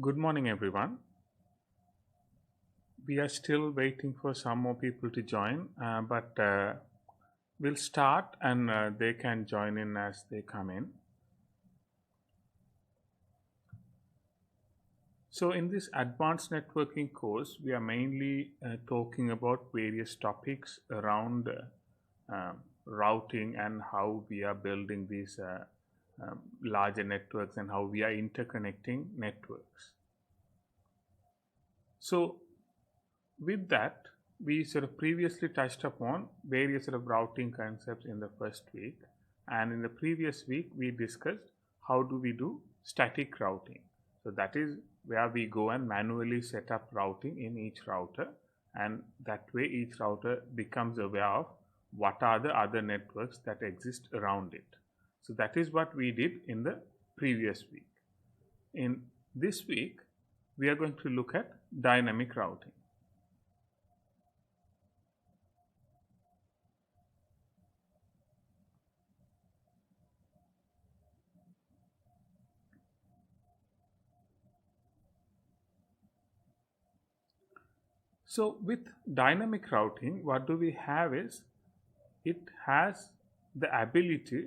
Good morning, everyone. We are still waiting for some more people to join, but we'll start and they can join in as they come in. So, in this advanced networking course, we are mainly talking about various topics around routing and how we are building these larger networks and how we are interconnecting networks. So, with that, we sort of previously touched upon various sort of routing concepts in the first week, and in the previous week we discussed how do we do static routing. So that is where we go and manually set up routing in each router, and that way each router becomes aware of what are the other networks that exist around it. So that is what we did in the previous week. In this week, we are going to look at dynamic routing. So with dynamic routing, what do we have is it has the ability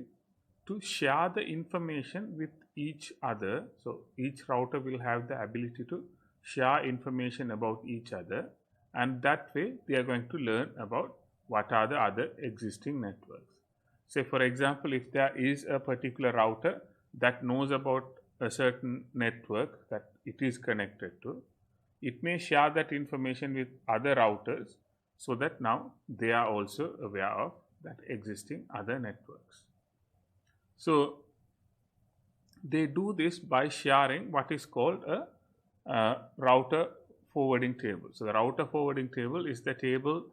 to share the information with each other. So each router will have the ability to share information about each other, and that way they are going to learn about what are the other existing networks. Say for example, if there is a particular router that knows about a certain network that it is connected to, it may share that information with other routers so that now they are also aware of that existing other networks. So they do this by sharing what is called a router forwarding table. So the router forwarding table is the table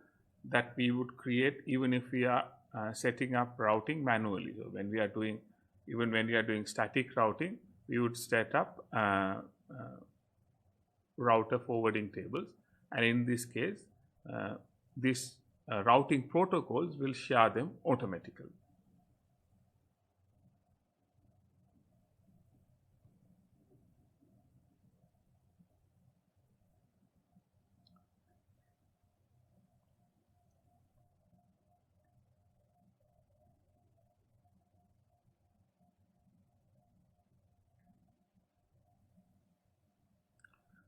that we would create even if we are setting up routing manually. So when we are doing static routing, we would set up router forwarding tables, and in this case these routing protocols will share them automatically.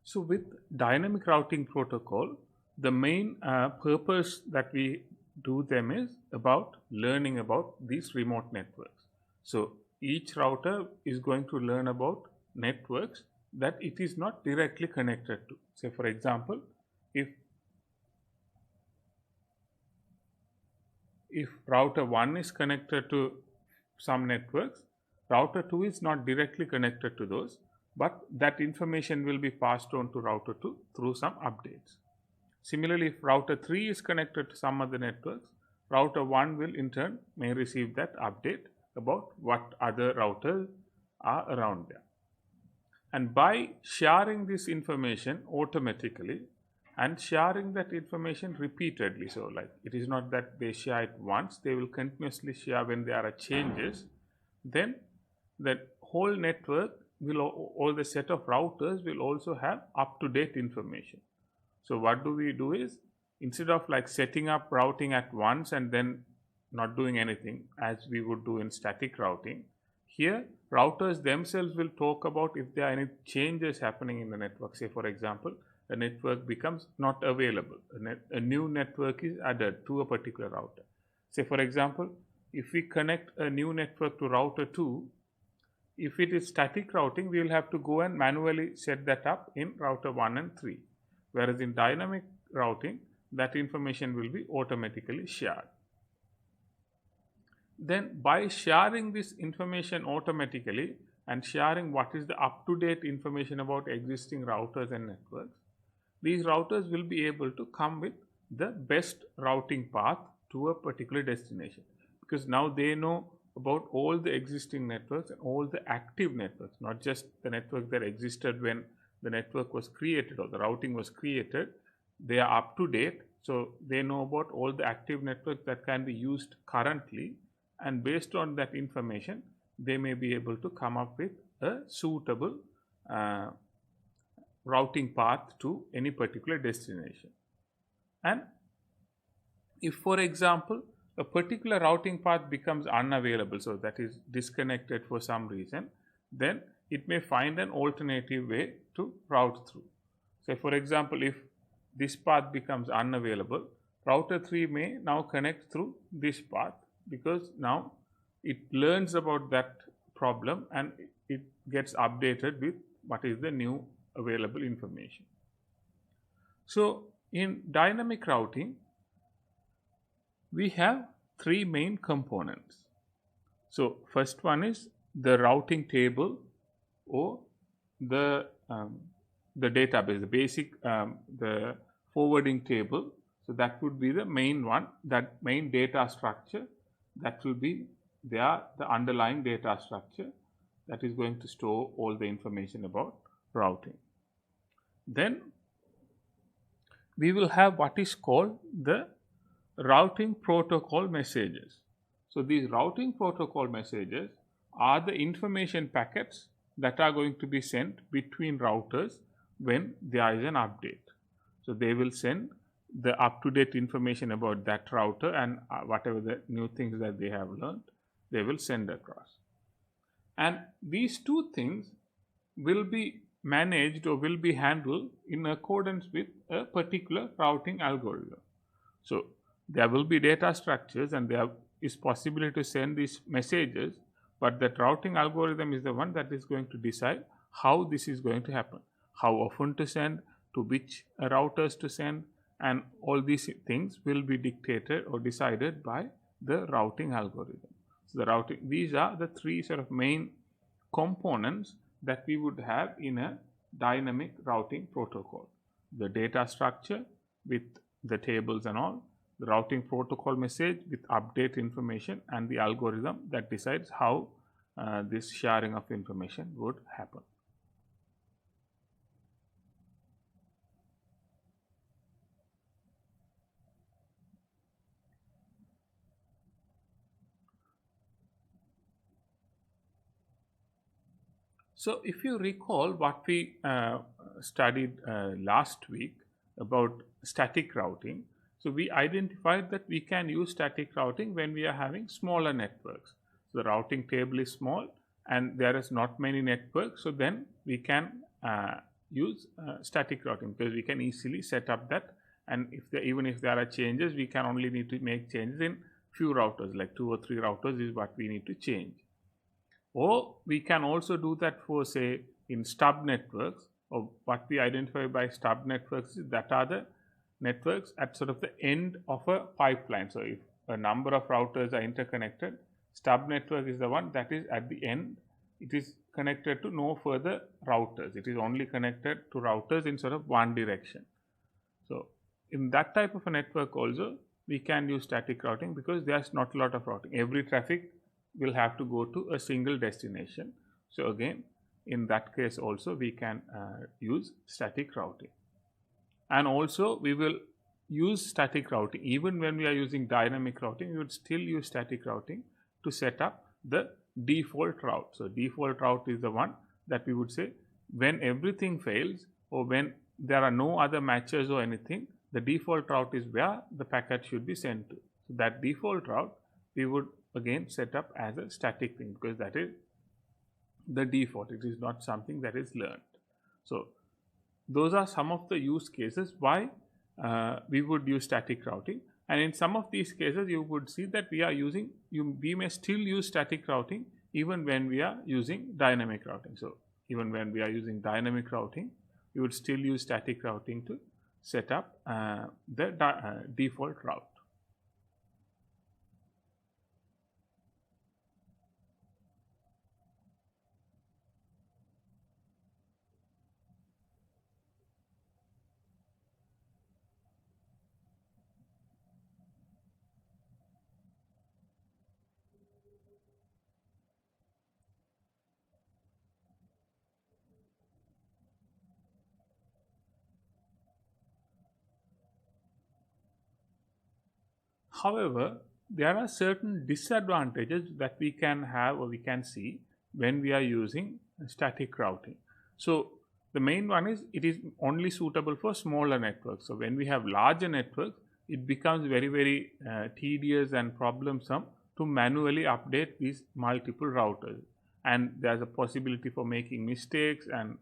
So with dynamic routing protocol, the main purpose that we do them is about learning about these remote networks. So each router is going to learn about networks that it is not directly connected to. Say for example, if router 1 is connected to some networks, router 2 is not directly connected to those, but that information will be passed on to router 2 through some updates. Similarly, if router 3 is connected to some other networks, router 1 will in turn may receive that update about what other routers are around there. And by sharing this information automatically and sharing that information repeatedly, so like it is not that they share it once, they will continuously share when there are changes, then that whole network will, all the set of routers will also have up-to-date information. So what do we do is, instead of like setting up routing at once and then not doing anything as we would do in static routing, here routers themselves will talk about if there are any changes happening in the network. Say for example, a network becomes not available, a new network is added to a particular router. Say for example, if we connect a new network to router 2, if it is static routing, we will have to go and manually set that up in router 1 and 3. Whereas in dynamic routing, that information will be automatically shared. Then by sharing this information automatically and sharing what is the up-to-date information about existing routers and networks, these routers will be able to come with the best routing path to a particular destination, because now they know about all the existing networks and all the active networks, not just the network that existed when the network was created or the routing was created. They are up to date, so they know about all the active networks that can be used currently, and based on that information they may be able to come up with a suitable routing path to any particular destination. And if, for example, a particular routing path becomes unavailable, so that is disconnected for some reason, then it may find an alternative way to route through. So, for example, if this path becomes unavailable, router 3 may now connect through this path, because now it learns about that problem and it gets updated with what is the new available information. So, in dynamic routing, we have three main components. So, first one is the routing table or the database, the basic the forwarding table. So, that would be the main one, that main data structure, that will be there, the underlying data structure that is going to store all the information about routing. Then we will have what is called the routing protocol messages. So, these routing protocol messages are the information packets that are going to be sent between routers when there is an update. So, they will send the up-to-date information about that router and whatever the new things that they have learned, they will send across. And these two things will be managed or will be handled in accordance with a particular routing algorithm. So, there will be data structures and there is possibility to send these messages, but that routing algorithm is the one that is going to decide how this is going to happen, how often to send, to which routers to send, and all these things will be dictated or decided by the routing algorithm. So, the routing, these are the three sort of main components that we would have in a dynamic routing protocol: the data structure with the tables and all, the routing protocol message with update information, and the algorithm that decides how this sharing of information would happen. So, if you recall what we studied last week about static routing, so we identified that we can use static routing when we are having smaller networks. So, the routing table is small and there is not many networks, so then we can use static routing, because we can easily set up that, and even if there are changes, we can only need to make changes in few routers, like 2 or 3 routers is what we need to change. Or we can also do that for, say, in stub networks, or what we identify by stub networks is that are the networks at sort of the end of a pipeline. So, if a number of routers are interconnected, stub network is the one that is at the end. It is connected to no further routers. It is only connected to routers in sort of one direction. So, in that type of a network also, we can use static routing, because there is not a lot of routing. Every traffic will have to go to a single destination. So, again, in that case also we can use static routing. And also we will use static routing even when we are using dynamic routing. We would still use static routing to set up the default route. So, default route is the one that we would say when everything fails or when there are no other matches or anything, the default route is where the packet should be sent to. So, that default route we would again set up as a static thing, because that is the default. It is not something that is learned. So, those are some of the use cases why we would use static routing, and in some of these cases you would see that we may still use static routing even when we are using dynamic routing. So, even when we are using dynamic routing, we would still use static routing to set up the default route. However, there are certain disadvantages that we can have or we can see when we are using static routing. So, The main one is it is only suitable for smaller networks. So when we have larger networks, it becomes very tedious and problemsome to manually update these multiple routers, and there's a possibility for making mistakes and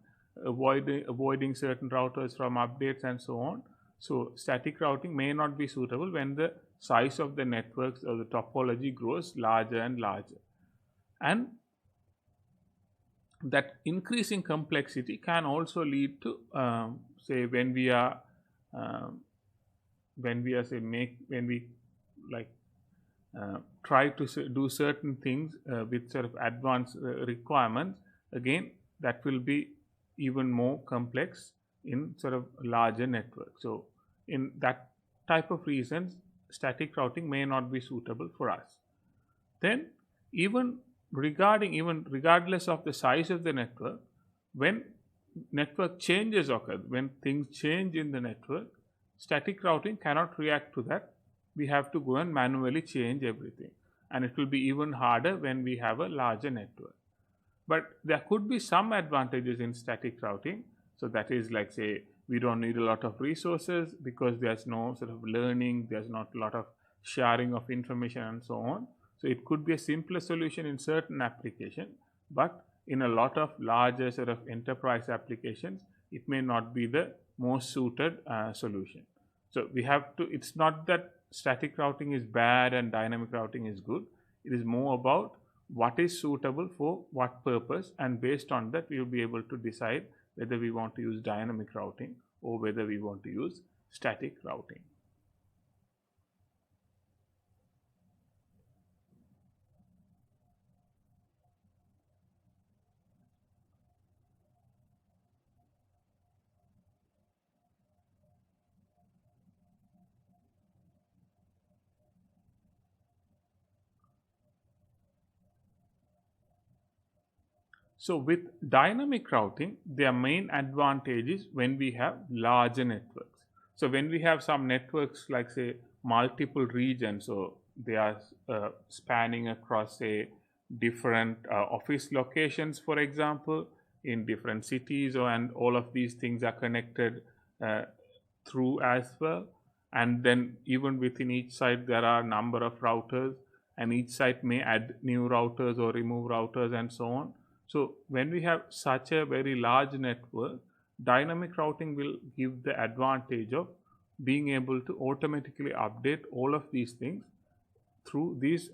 avoiding certain routers from updates and so on. So static routing may not be suitable when the size of the networks or the topology grows larger and larger, and that increasing complexity can also lead to say when we are try to do certain things with sort of advanced requirements, again that will be even more complex in sort of larger networks. So in that type of reasons, static routing may not be suitable for us. Then regardless of the size of the network, when network changes occur, when things change in the network, static routing cannot react to that. We have to go and manually change everything, and it will be even harder when we have a larger network. But there could be some advantages in static routing. So that is like, say, we don't need a lot of resources because there's no sort of learning, there's not a lot of sharing of information and so on. So it could be a simpler solution in certain applications, but in a lot of larger sort of enterprise applications, it may not be the most suited solution. So we have to, it's not that static routing is bad and dynamic routing is good. It is more about what is suitable for what purpose, and based on that we will be able to decide whether we want to use dynamic routing or whether we want to use static routing. So with dynamic routing, their main advantage is when we have larger networks. So when we have some networks like, say, multiple regions, so they are spanning across, say, different office locations, for example, in different cities, and all of these things are connected through as well. And then even within each site there are a number of routers, and each site may add new routers or remove routers and so on. So when we have such a very large network, dynamic routing will give the advantage of being able to automatically update all of these things through these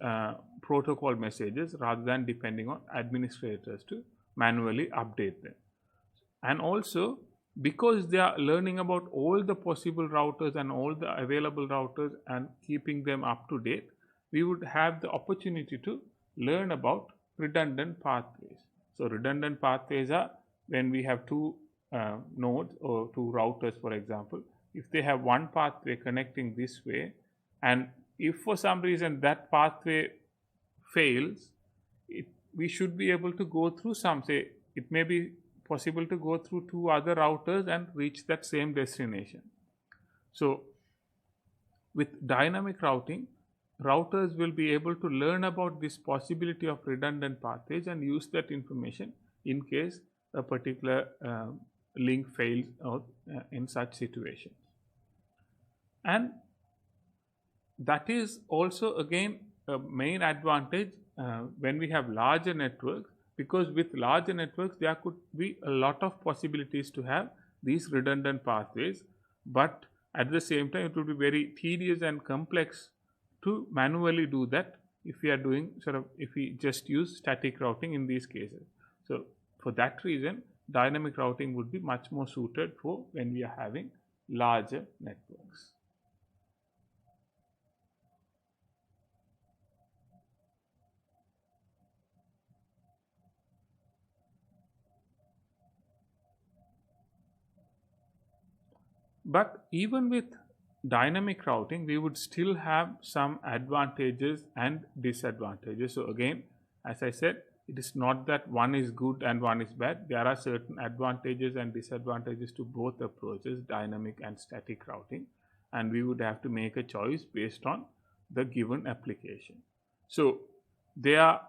protocol messages, rather than depending on administrators to manually update them. And also, because they are learning about all the possible routers and all the available routers and keeping them up to date, we would have the opportunity to learn about redundant pathways. So redundant pathways are when we have two nodes or two routers, for example. If they have one pathway connecting this way, and if for some reason that pathway fails, we should be able to go through some, say, it may be possible to go through two other routers and reach that same destination. So with dynamic routing, routers will be able to learn about this possibility of redundant pathways and use that information in case a particular link fails out in such situations. And that is also again a main advantage when we have larger networks, because with larger networks there could be a lot of possibilities to have these redundant pathways, but at the same time it will be very tedious and complex to manually do that if we are doing if we just use static routing in these cases. So for that reason, dynamic routing would be much more suited for when we are having larger networks. But even with dynamic routing, we would still have some advantages and disadvantages. So again, as I said, it is not that one is good and one is bad. There are certain advantages and disadvantages to both approaches, dynamic and static routing, and we would have to make a choice based on the given application. So they are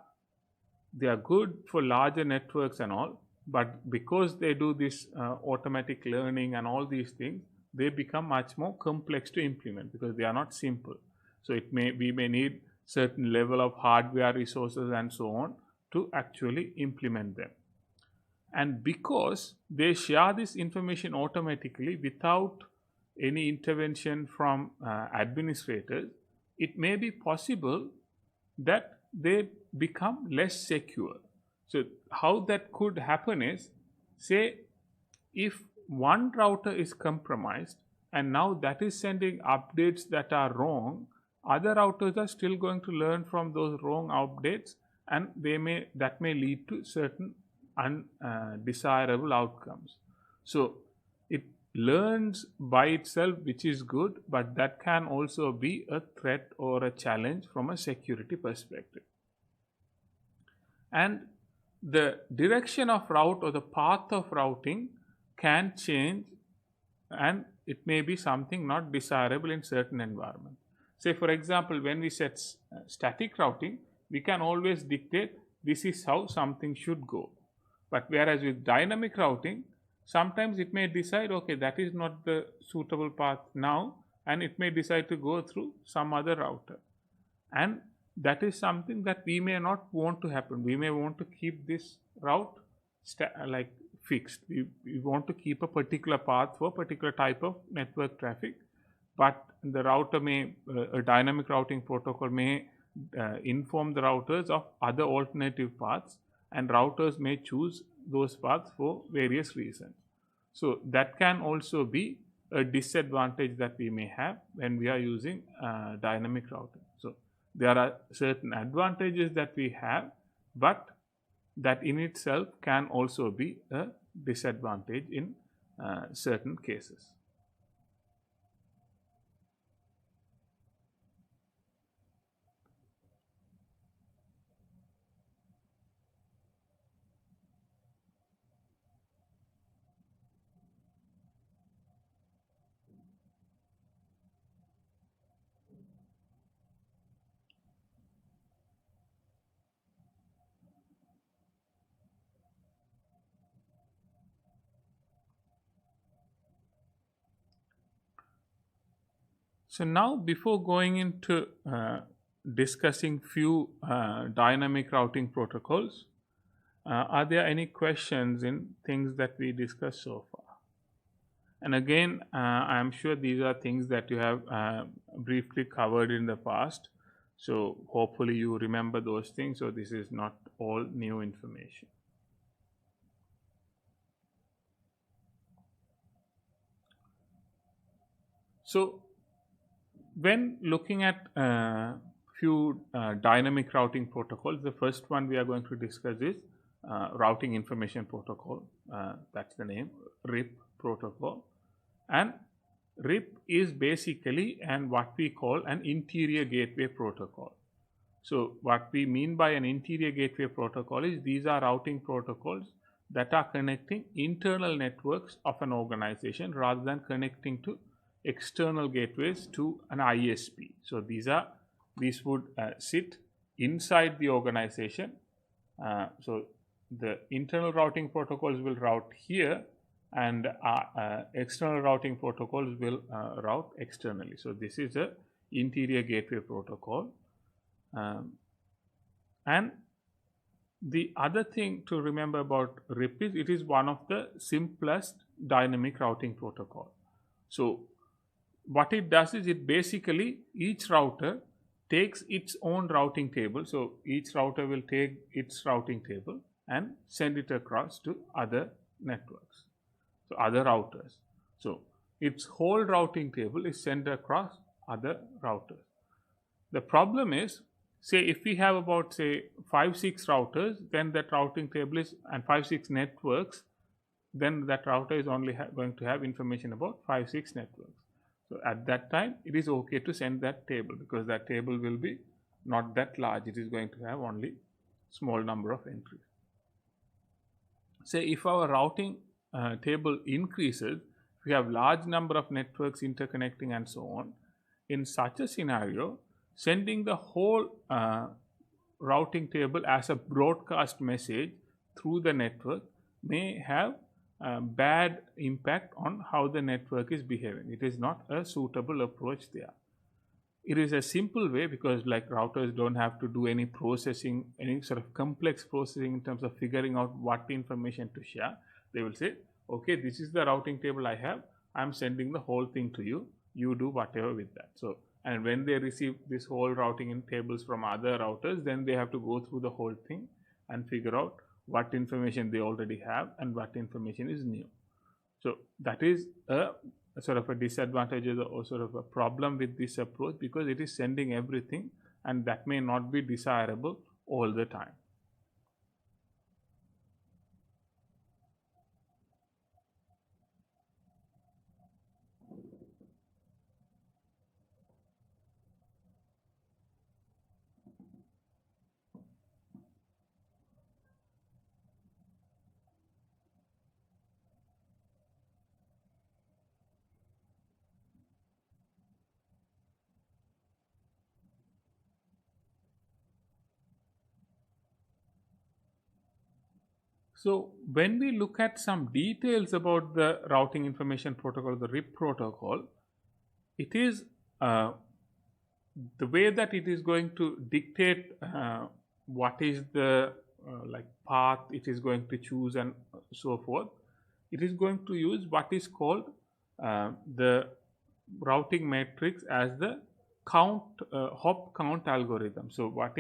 good for larger networks and all, but because they do this automatic learning and all these things, they become much more complex to implement because they are not simple. So we may need certain level of hardware resources and so on to actually implement them. And because they share this information automatically without any intervention from administrators, it may be possible that they become less secure. So how that could happen is, say if one router is compromised and now that is sending updates that are wrong, other routers are still going to learn from those wrong updates, and that may lead to certain undesirable outcomes. So it learns by itself, which is good, but that can also be a threat or a challenge from a security perspective. And the direction of route or the path of routing can change, and it may be something not desirable in certain environments. Say for example, when we set static routing, we can always dictate this is how something should go. But whereas with dynamic routing, sometimes it may decide, okay, that is not the suitable path now, and it may decide to go through some other router. And that is something that we may not want to happen. We may want to keep this route fixed. We want to keep a particular path for a particular type of network traffic, but the router may, a dynamic routing protocol may inform the routers of other alternative paths, and routers may choose those paths for various reasons. So that can also be a disadvantage that we may have when we are using dynamic routing. So there are certain advantages that we have, but that in itself can also be a disadvantage in certain cases. So now, before going into discussing few dynamic routing protocols, are there any questions in things that we discussed so far? And again, I am sure these are things that you have briefly covered in the past. So hopefully you remember those things. So this is not all new information. So when looking at few dynamic routing protocols, the first one we are going to discuss is routing information protocol. That's the name, RIP protocol. And RIP is basically what we call an interior gateway protocol. So what we mean by an interior gateway protocol is these are routing protocols that are connecting internal networks of an organization rather than connecting to external gateways to an ISP. So these would sit inside the organization. So the internal routing protocols will route here, and external routing protocols will route externally. So this is a interior gateway protocol. And the other thing to remember about RIP is it is one of the simplest dynamic routing protocol. So what it does is it basically, each router takes its own routing table. So each router will take its routing table and send it across to other networks, so other routers. So its whole routing table is sent across other routers. The problem is, say if we have about say 5-6 routers, then that routing table is, and 5-6 networks, then that router is only going to have information about 5-6 networks. So at that time, it is okay to send that table because that table will be not that large. It is going to have only small number of entries. Say if our routing table increases, we have large number of networks interconnecting and so on. In such a scenario, sending the whole routing table as a broadcast message through the network may have bad impact on how the network is behaving. It is not a suitable approach there. It is a simple way because like routers don't have to do any processing, any sort of complex processing in terms of figuring out what information to share. They will say, okay, this is the routing table I have. I'm sending the whole thing to you. You do whatever with that. So, and when they receive this whole routing in tables from other routers, then they have to go through the whole thing and figure out what information they already have and what information is new. So that is a sort of a disadvantage or sort of a problem with this approach because it is sending everything and that may not be desirable all the time. So when we look at some details about the routing information protocol, the RIP protocol, it is the way that it is going to dictate what is the like path it is going to choose and so forth. It is going to use what is called the routing matrix as the count hop count algorithm. So what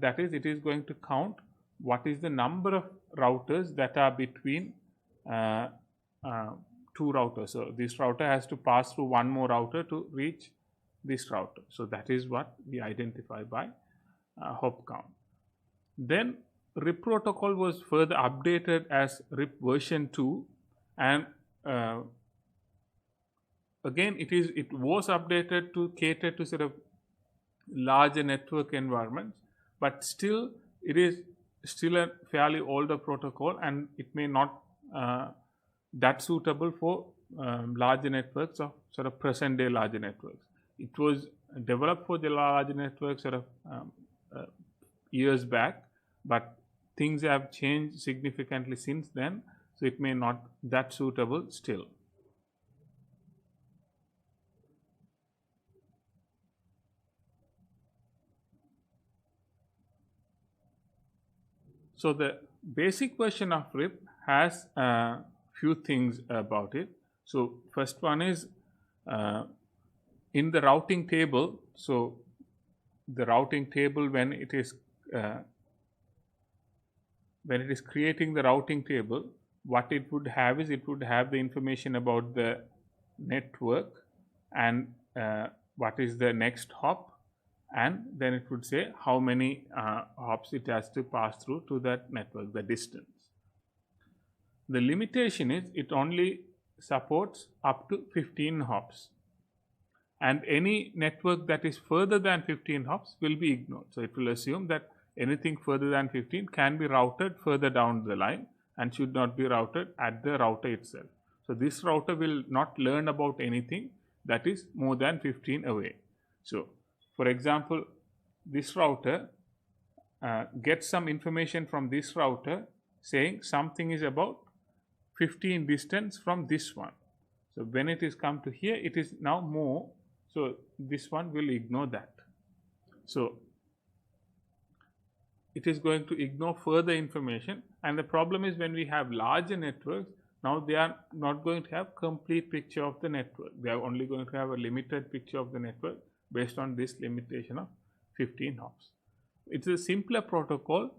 that is, it is going to count what is the number of routers that are between two routers. So this router has to pass through one more router to reach this router. So that is what we identify by hop count. Then RIP protocol was further updated as RIP version 2 and again it was updated to cater to sort of larger network environments, but still it is still a fairly older protocol and it may not that suitable for larger networks or sort of present day larger networks. It was developed for the larger networks sort of years back, but things have changed significantly since then, so it may not that suitable still. So the basic version of RIP has a few things about it. So first one is in the routing table. So the routing table when it is creating the routing table, what it would have is it would have the information about the network and what is the next hop, and then it would say how many hops it has to pass through to that network, the distance. The limitation is it only supports up to 15 hops, and any network that is further than 15 hops will be ignored. So it will assume that anything further than 15 can be routed further down the line and should not be routed at the router itself. So this router will not learn about anything that is more than 15 away. So for example, this router gets some information from this router saying something is about 15 distance from this one. So when it is come to here, it is now more. So this one will ignore that. So it is going to ignore further information, and the problem is when we have larger networks, now they are not going to have complete picture of the network. They are only going to have a limited picture of the network based on this limitation of 15 hops. It's a simpler protocol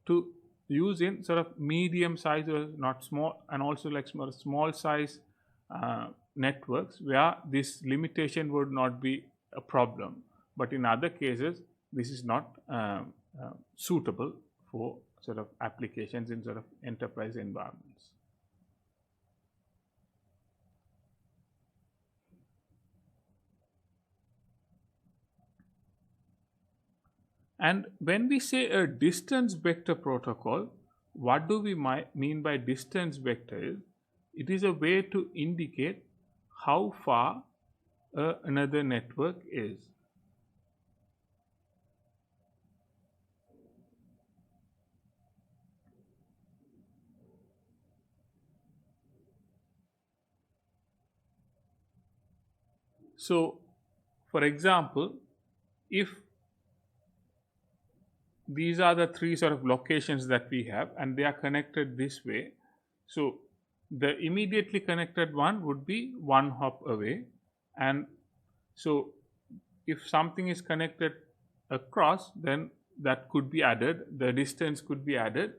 to use in sort of medium size or not small, and also like small size networks where this limitation would not be a problem. But in other cases, this is not suitable for sort of applications in sort of enterprise environments. And when we say a distance vector protocol, what do we mean by distance vector? It is a way to indicate how far another network is. So, for example, if these are the three sort of locations that we have and they are connected this way, so the immediately connected one would be one hop away, and so if something is connected across, then that could be added, the distance could be added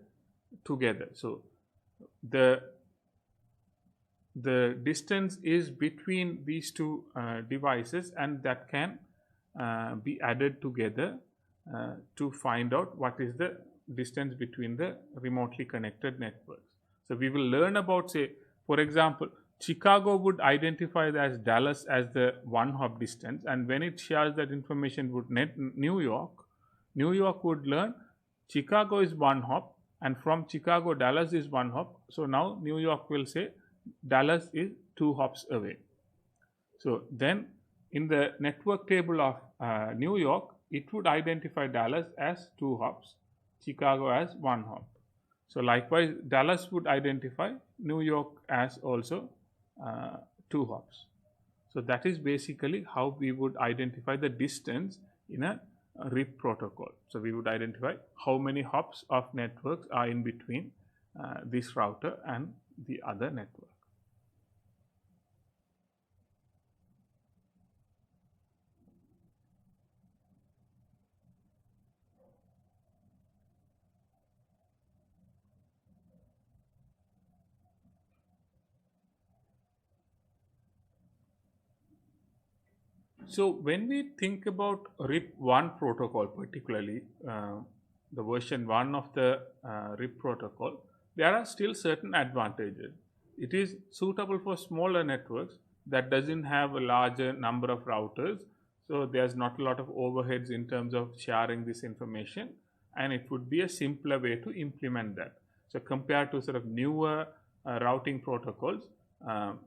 together. So the distance is between these two devices, and that can be added together to find out what is the distance between the remotely connected networks. So we will learn about, say, for example, Chicago would identify as Dallas as the one hop distance, and when it shares that information with New York would learn Chicago is one hop, and from Chicago Dallas is one hop. So now New York will say Dallas is 2 hops away. So then in the network table of New York, it would identify Dallas as 2 hops, Chicago as 1 hop. So likewise, Dallas would identify New York as also 2 hops. So that is basically how we would identify the distance in a RIP protocol. So we would identify how many hops of networks are in between this router and the other network. So when we think about RIP1 protocol, particularly the version 1 of the RIP protocol, there are still certain advantages. It is suitable for smaller networks that doesn't have a larger number of routers, so there's not a lot of overheads in terms of sharing this information, and it would be a simpler way to implement that. So compared to sort of newer routing protocols,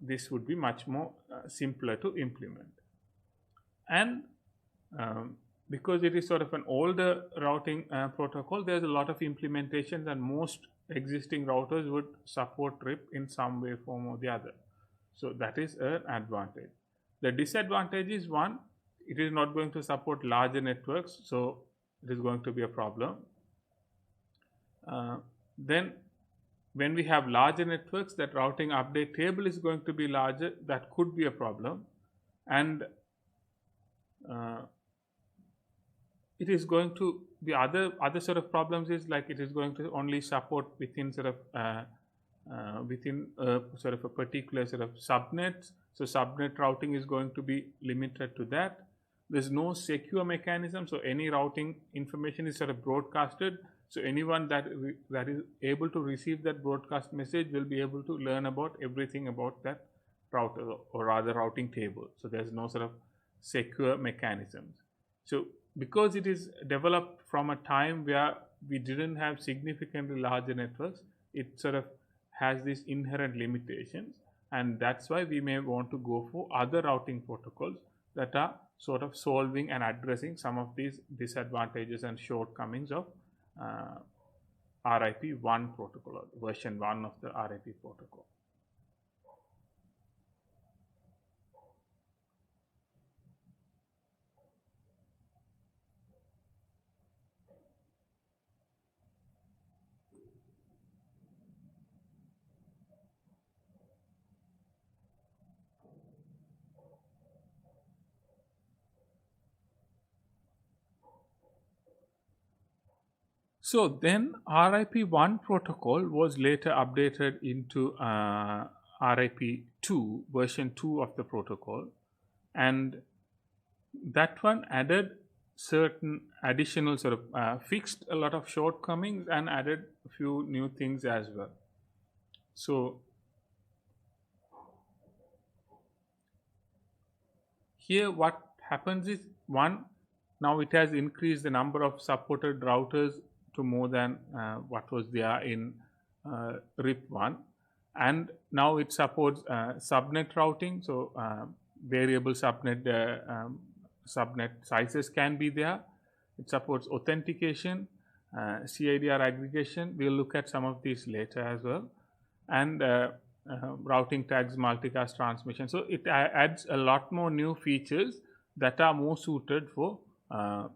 this would be much more simpler to implement. And because it is sort of an older routing protocol, there's a lot of implementations, and most existing routers would support RIP in some way, form or the other. So that is an advantage. The disadvantage is, one, it is not going to support larger networks, so it is going to be a problem. Then when we have larger networks, that routing update table is going to be larger, that could be a problem. And it is going to be other sort of problems is like it is going to only support within sort of sort of a particular sort of subnets. So subnet routing is going to be limited to that. There's no secure mechanism, so any routing information is sort of broadcasted. So anyone that is able to receive that broadcast message will be able to learn about everything about that router, or rather routing table. So there's no sort of secure mechanisms. So because it is developed from a time where we didn't have significantly larger networks, it sort of has these inherent limitations, and that's why we may want to go for other routing protocols that are sort of solving and addressing some of these disadvantages and shortcomings of RIP1 protocol, or version 1 of the RIP protocol. So then RIP1 protocol was later updated into RIP2, version 2 of the protocol, and that one added certain additional sort of fixed a lot of shortcomings and added a few new things as well. So here what happens is, one, now it has increased the number of supported routers to more than what was there in RIP1, and now it supports subnet routing. So variable subnet subnet sizes can be there. It supports authentication, CIDR aggregation. We'll look at some of these later as well. And routing tags, multicast transmission. So it adds a lot more new features that are more suited for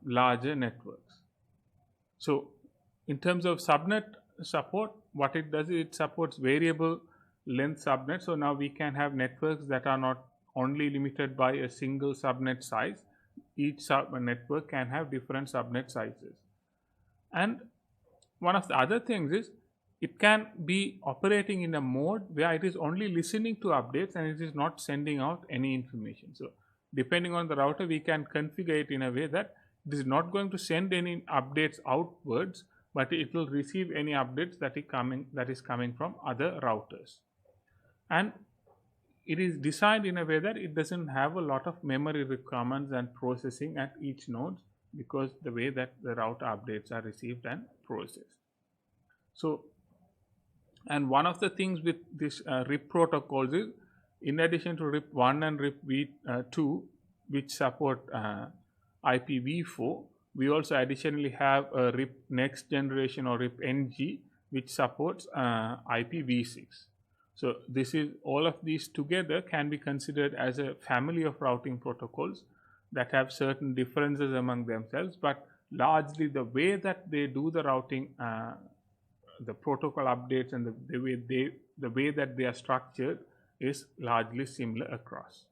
larger networks. So in terms of subnet support, what it does is it supports variable length subnets. So now we can have networks that are not only limited by a single subnet size. Each network can have different subnet sizes. And one of the other things is it can be operating in a mode where it is only listening to updates and it is not sending out any information. So depending on the router, we can configure it in a way that it is not going to send any updates outwards, but it will receive any updates that is coming from other routers. And it is designed in a way that it doesn't have a lot of memory requirements and processing at each node, because the way that the router updates are received and processed. So, and one of the things with this RIP protocols is, in addition to RIP1 and RIP2, which support IPv4, we also additionally have a RIP next generation or RIP NG, which supports IPv6. So this is, all of these together can be considered as a family of routing protocols that have certain differences among themselves, but largely the way that they do the routing, the protocol updates, and the way that they are structured is largely similar across.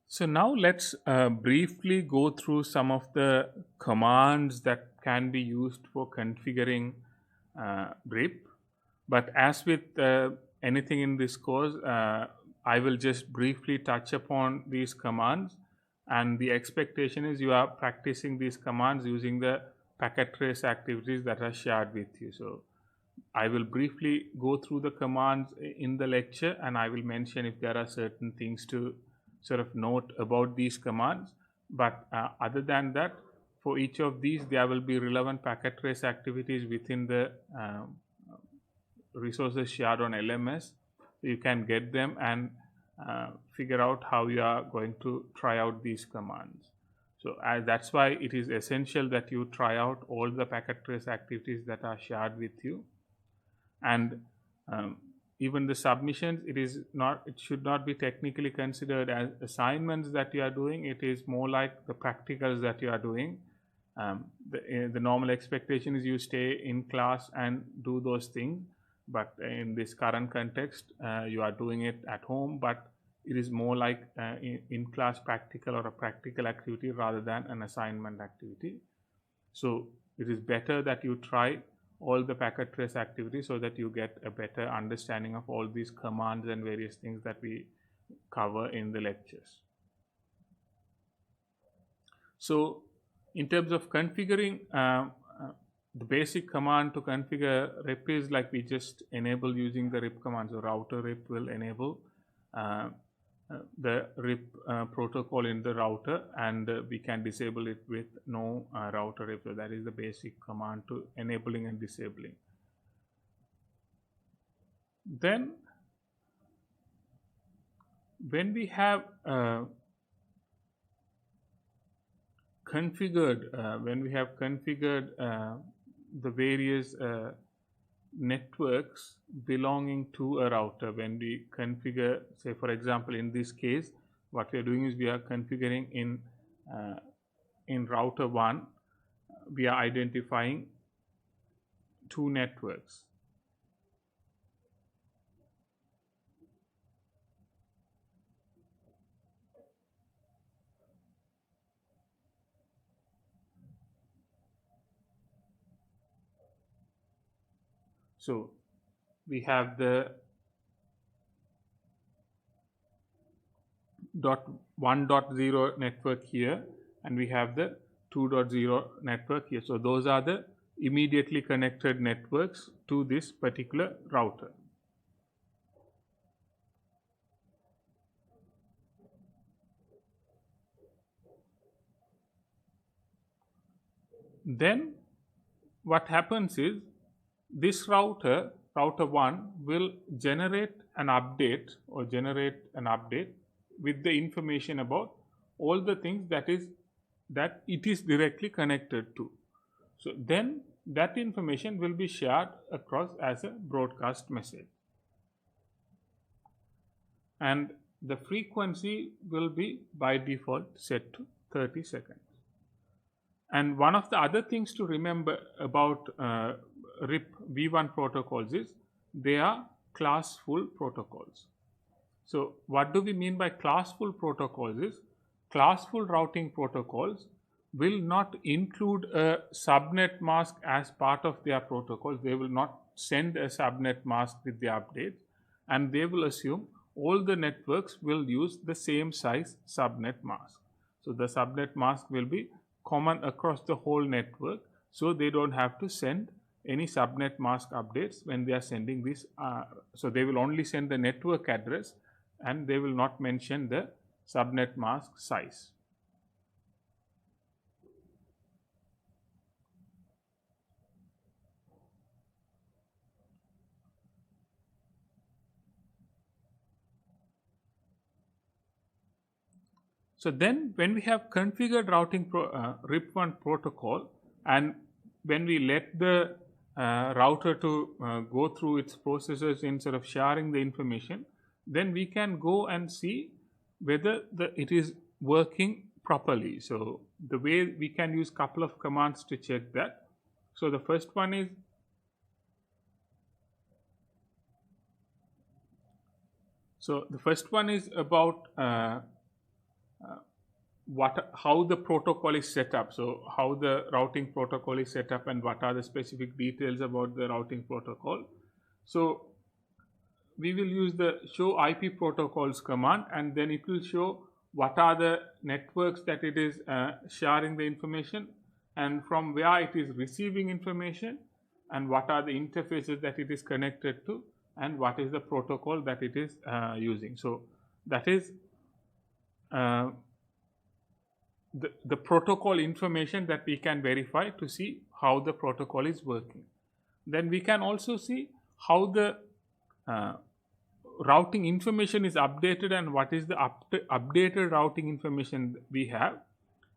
So now let's briefly go through some of the commands that can be used for configuring RIP. But as with anything in this course, I will just briefly touch upon these commands, and the expectation is you are practicing these commands using the packet trace activities that are shared with you. So I will briefly go through the commands in the lecture, and I will mention if there are certain things to sort of note about these commands. But other than that, for each of these, there will be relevant packet trace activities within the resources shared on LMS. So you can get them and figure out how you are going to try out these commands. So that's why it is essential that you try out all the packet trace activities that are shared with you. And even the submissions, it should not be technically considered as assignments that you are doing. It is more like the practicals that you are doing. The normal expectation is you stay in class and do those things, but in this current context, you are doing it at home, but it is more like in-class practical or a practical activity rather than an assignment activity. So it is better that you try all the packet trace activities so that you get a better understanding of all these commands and various things that we cover in the lectures. So in terms of configuring, the basic command to configure RIP is like we just enable using the RIP command. So router RIP will enable the RIP protocol in the router, and we can disable it with no router RIP. So that is the basic command to enabling and disabling. Then when we have configured the various networks belonging to a router, when we configure, say for example in this case, what we are doing is we are configuring in router 1, we are identifying 2 networks. So we have the .1.0 network here, and we have the 2.0 network here. So those are the immediately connected networks to this particular router. then what happens is this router 1 will generate an update with the information about all the things that it is directly connected to. So then that information will be shared across as a broadcast message, and the frequency will be by default set to 30 seconds. And one of the other things to remember about RIP v1 protocols is they are classful protocols. So what do we mean by classful protocols is classful routing protocols will not include a subnet mask as part of their protocols. They will not send a subnet mask with the updates, and they will assume all the networks will use the same size subnet mask. So the subnet mask will be common across the whole network, so they don't have to send any subnet mask updates when they are sending this. So they will only send the network address, and they will not mention the subnet mask size. So then when we have configured routing RIP1 protocol, and when we let the router to go through its processes in sort of sharing the information, then we can go and see whether it is working properly. So the way we can use couple of commands to check that. So the first one is about how the protocol is set up. So how the routing protocol is set up and what are the specific details about the routing protocol. So we will use the show IP protocols command, and then it will show what are the networks that it is sharing the information, and from where it is receiving information, and what are the interfaces that it is connected to, and what is the protocol that it is using. So that is the protocol information that we can verify to see how the protocol is working. Then we can also see how the routing information is updated and what is the updated routing information we have,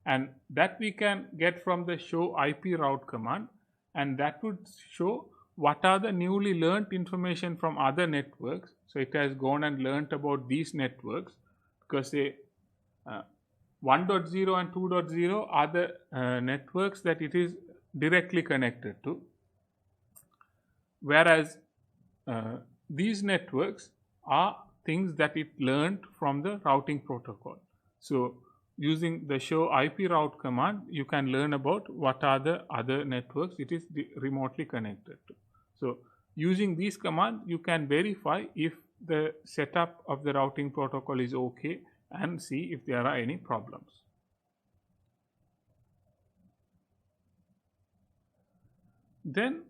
and that we can get from the show IP route command, and that would show what are the newly learnt information from other networks. So it has gone and learnt about these networks, because they 1.0 and 2.0 are the networks that it is directly connected to, whereas these networks are things that it learned from the routing protocol. So using the show IP route command, you can learn about what are the other networks it is remotely connected to. So using these commands, you can verify if the setup of the routing protocol is okay and see if there are any problems. Then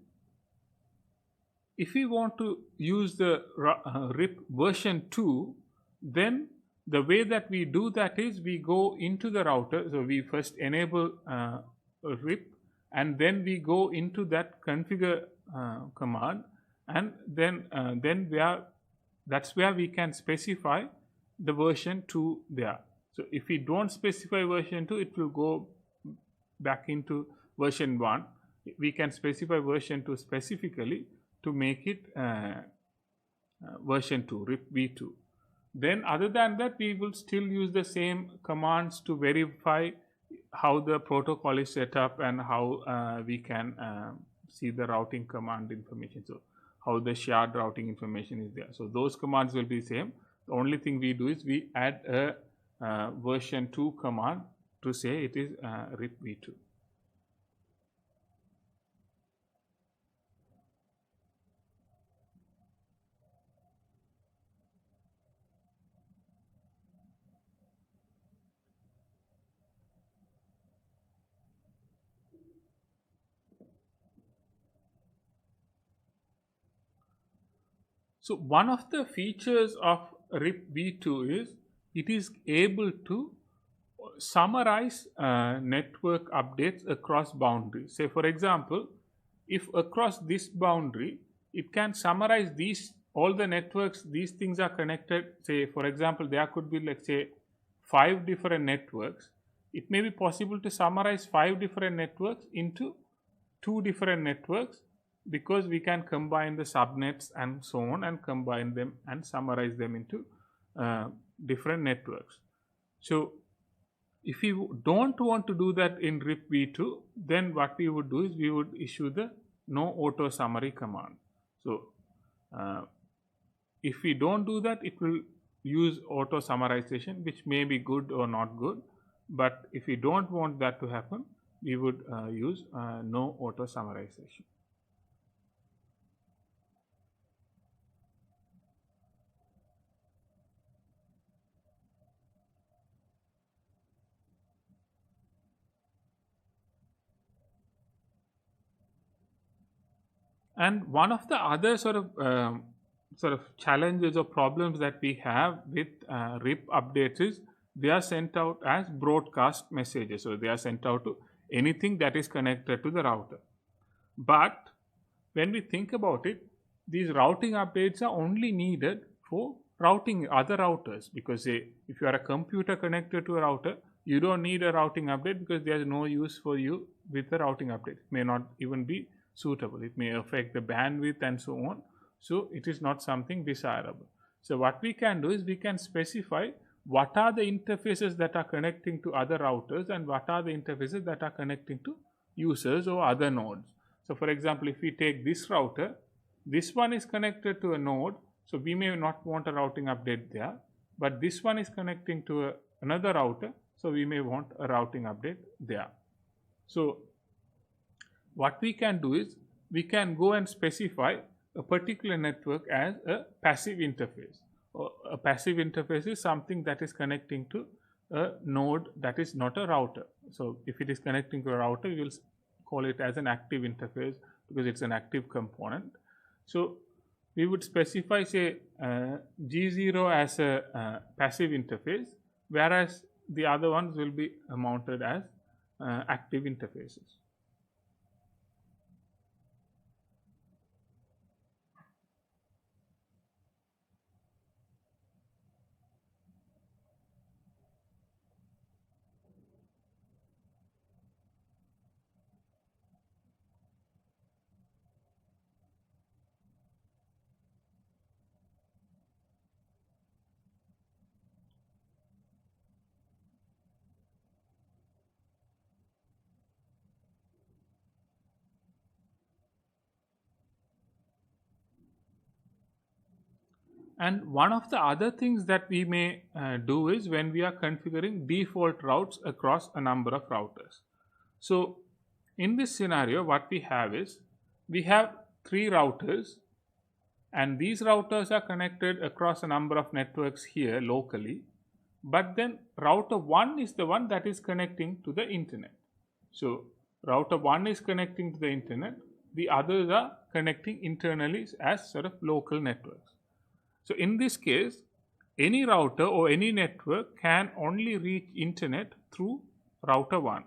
if we want to use the RIP version 2, then the way that we do that is we go into the router. So we first enable RIP, and then we go into that configure command, and then that's where we can specify the version 2 there. So if we don't specify version 2, it will go back into version 1. We can specify version 2 specifically to make it version 2, RIP v2. Then other than that, we will still use the same commands to verify how the protocol is set up and how we can see the routing command information. So how the shared routing information is there. So those commands will be same. The only thing we do is we add a version 2 command to say it is RIP v2. So one of the features of RIP v2 is it is able to summarize network updates across boundaries. Say for example, if across this boundary it can summarize these all the networks, these things are connected. Say for example, there could be, let's say, 5 different networks. It may be possible to summarize 5 different networks into 2 different networks, because we can combine the subnets and so on and combine them and summarize them into different networks. So if you don't want to do that in RIP v2, then what we would do is we would issue the no auto summary command. So if we don't do that, it will use auto summarization, which may be good or not good. But if we don't want that to happen, we would use no auto summarization. And one of the other sort of challenges or problems that we have with RIP updates is they are sent out as broadcast messages. So they are sent out to anything that is connected to the router. But when we think about it, these routing updates are only needed for routing other routers, because say, if you are a computer connected to a router, you don't need a routing update because there is no use for you with the routing update. It may not even be suitable. It may affect the bandwidth and so on. So it is not something desirable. So what we can do is we can specify what are the interfaces that are connecting to other routers and what are the interfaces that are connecting to users or other nodes. So for example, if we take this router, this one is connected to a node, so we may not want a routing update there, but this one is connecting to another router, so we may want a routing update there. So what we can do is we can go and specify a particular network as a passive interface. A passive interface is something that is connecting to a node that is not a router. So if it is connecting to a router, we will call it as an active interface because it's an active component. So we would specify, say, G0 as a passive interface, whereas the other ones will be mounted as active interfaces. And one of the other things that we may do is when we are configuring default routes across a number of routers. So in this scenario, what we have is we have 3 routers, and these routers are connected across a number of networks here locally, but then router 1 is the one that is connecting to the internet. So router 1 is connecting to the internet, the others are connecting internally as sort of local networks. So in this case, any router or any network can only reach internet through router 1.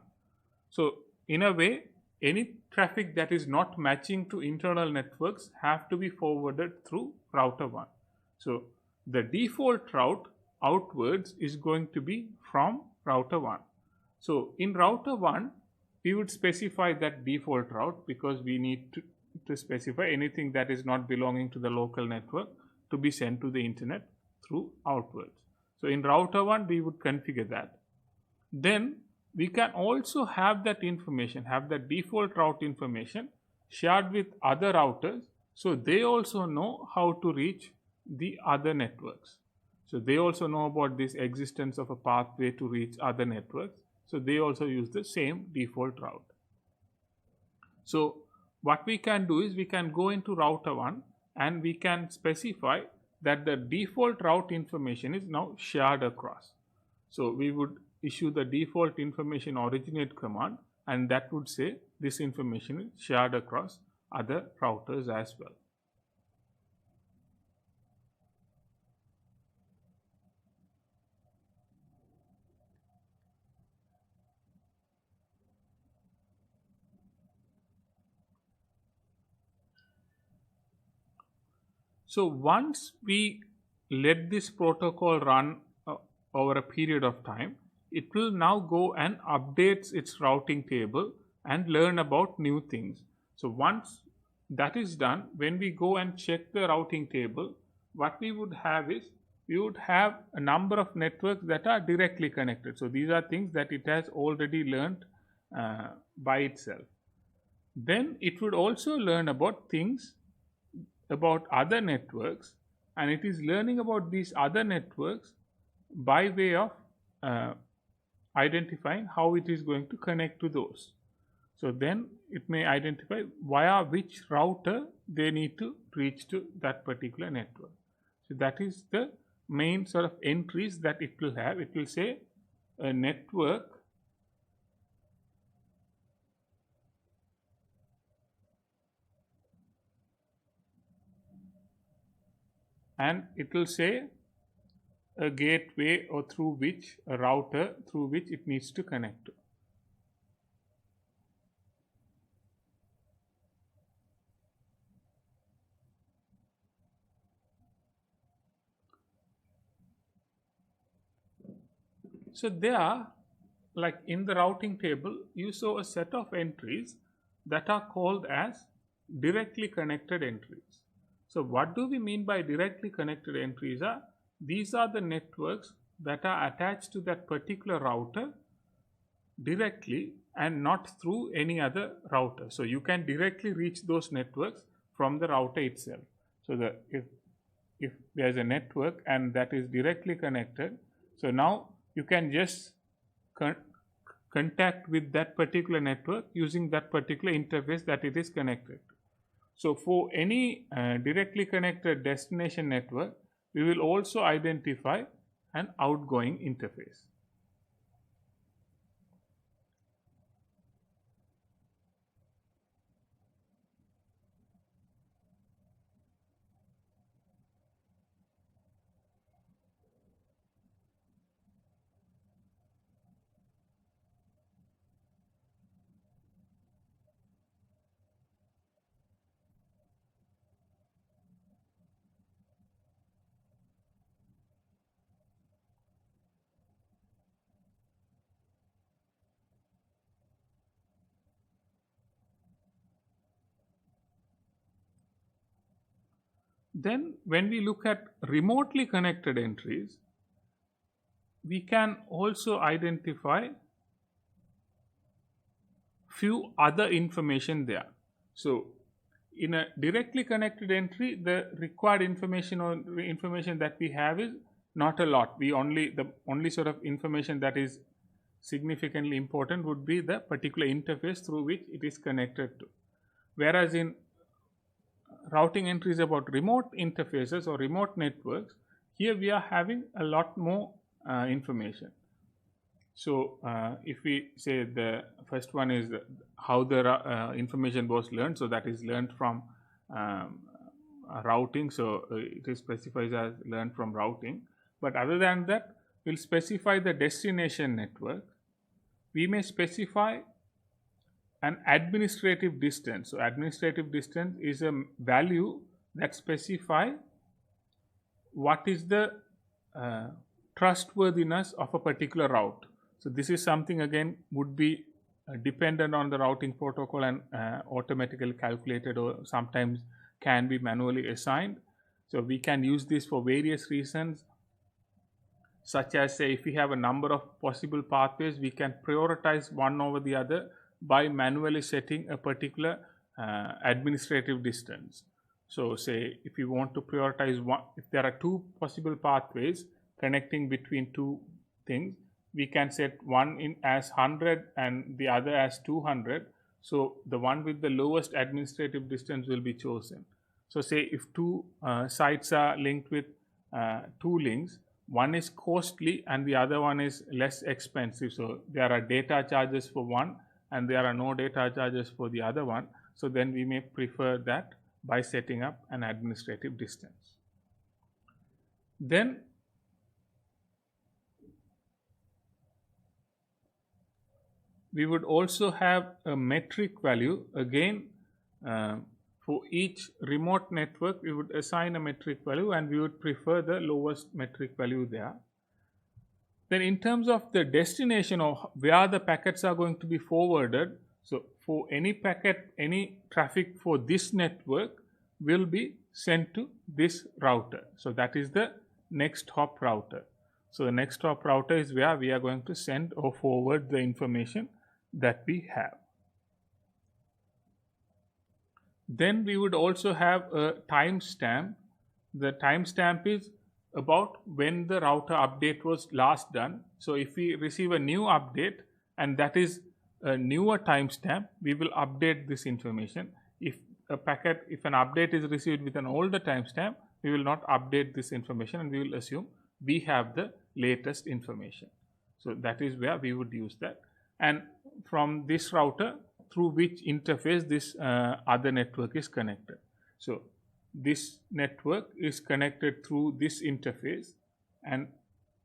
So in a way, any traffic that is not matching to internal networks have to be forwarded through router 1. So the default route outwards is going to be from router 1. So in router 1, we would specify that default route because we need to specify anything that is not belonging to the local network to be sent to the internet through outwards. So in router 1, we would configure that. Then we can also have that information, have that default route information shared with other routers, so they also know how to reach the other networks. So they also know about this existence of a pathway to reach other networks. So they also use the same default route. So what we can do is we can go into router 1 and we can specify that the default route information is now shared across. So we would issue the default information originate command, and that would say this information is shared across other routers as well. So once we let this protocol run over a period of time, it will now go and updates its routing table and learn about new things. So once that is done, when we go and check the routing table, what we would have is we would have a number of networks that are directly connected. So these are things that it has already learned by itself. Then it would also learn about things about other networks, and it is learning about these other networks by way of identifying how it is going to connect to those. So then it may identify via which router they need to reach to that particular network. So that is the main sort of entries that it will have. It will say a network and it will say a gateway or through which a router through which it needs to connect to. So there, like in the routing table, you saw a set of entries that are called as directly connected entries. So what do we mean by directly connected entries? These are the networks that are attached to that particular router directly and not through any other router. So you can directly reach those networks from the router itself. So if there's a network and that is directly connected, so now you can just contact with that particular network using that particular interface that it is connected to. So for any directly connected destination network, we will also identify an outgoing interface. Then when we look at remotely connected entries, we can also identify few other information there. So in a directly connected entry, the required information or information that we have is not a lot. The only sort of information that is significantly important would be the particular interface through which it is connected to. Whereas in routing entries about remote interfaces or remote networks, here we are having a lot more information. So if we say the first one is how the information was learned, so that is learned from routing, so it is specified as learned from routing. But other than that, we'll specify the destination network. We may specify an administrative distance. So administrative distance is a value that specify what is the trustworthiness of a particular route. So this is something again would be dependent on the routing protocol and automatically calculated or sometimes can be manually assigned. So we can use this for various reasons, such as say if we have a number of possible pathways, we can prioritize one over the other by manually setting a particular administrative distance. So say if you want to prioritize one, if there are two possible pathways connecting between two things, we can set one in as 100 and the other as 200. So the one with the lowest administrative distance will be chosen. So say if two sites are linked with two links, one is costly and the other one is less expensive. So there are data charges for one and there are no data charges for the other one. So then we may prefer that by setting up an administrative distance. Then we would also have a metric value. Again, For each remote network, we would assign a metric value and we would prefer the lowest metric value there. Then in terms of the destination or where the packets are going to be forwarded, so for any packet, any traffic for this network will be sent to this router. So that is the next hop router. So the next hop router is where we are going to send or forward the information that we have. Then we would also have a timestamp. The timestamp is about when the router update was last done. So if we receive a new update and that is a newer timestamp, we will update this information. If an update is received with an older timestamp, we will not update this information and we will assume we have the latest information. So that is where we would use that. And from this router, through which interface this other network is connected. So this network is connected through this interface, and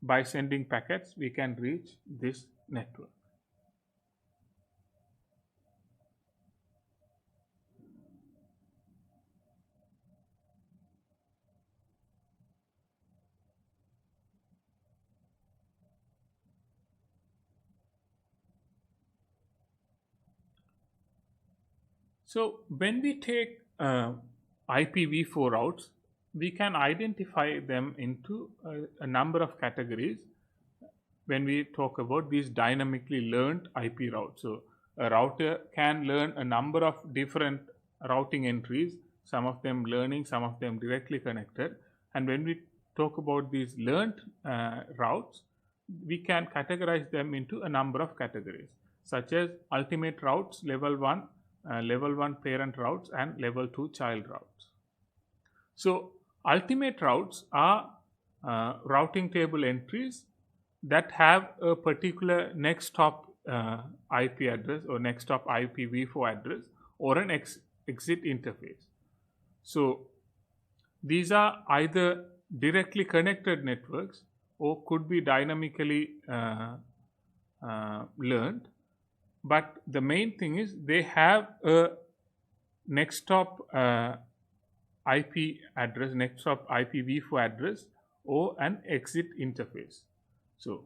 by sending packets we can reach this network. So when we take IPv4 routes, we can identify them into a number of categories when we talk about these dynamically learned IP routes. So a router can learn a number of different routing entries, some of them learning, some of them directly connected. And when we talk about these learned routes, we can categorize them into a number of categories, such as ultimate routes, level 1 parent routes, and level 2 child routes. So ultimate routes are routing table entries that have a particular next hop IP address or next hop IPv4 address or an exit interface. So these are either directly connected networks or could be dynamically learned. But the main thing is they have a next hop IP address, next hop IPv4 address or an exit interface. So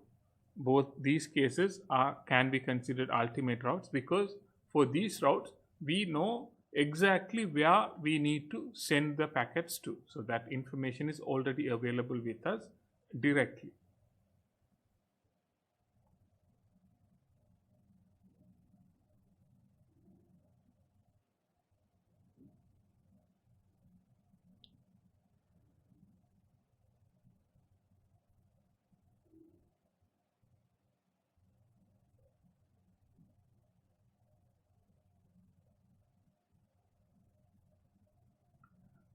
both these cases can be considered ultimate routes, because for these routes we know exactly where we need to send the packets to. So that information is already available with us directly.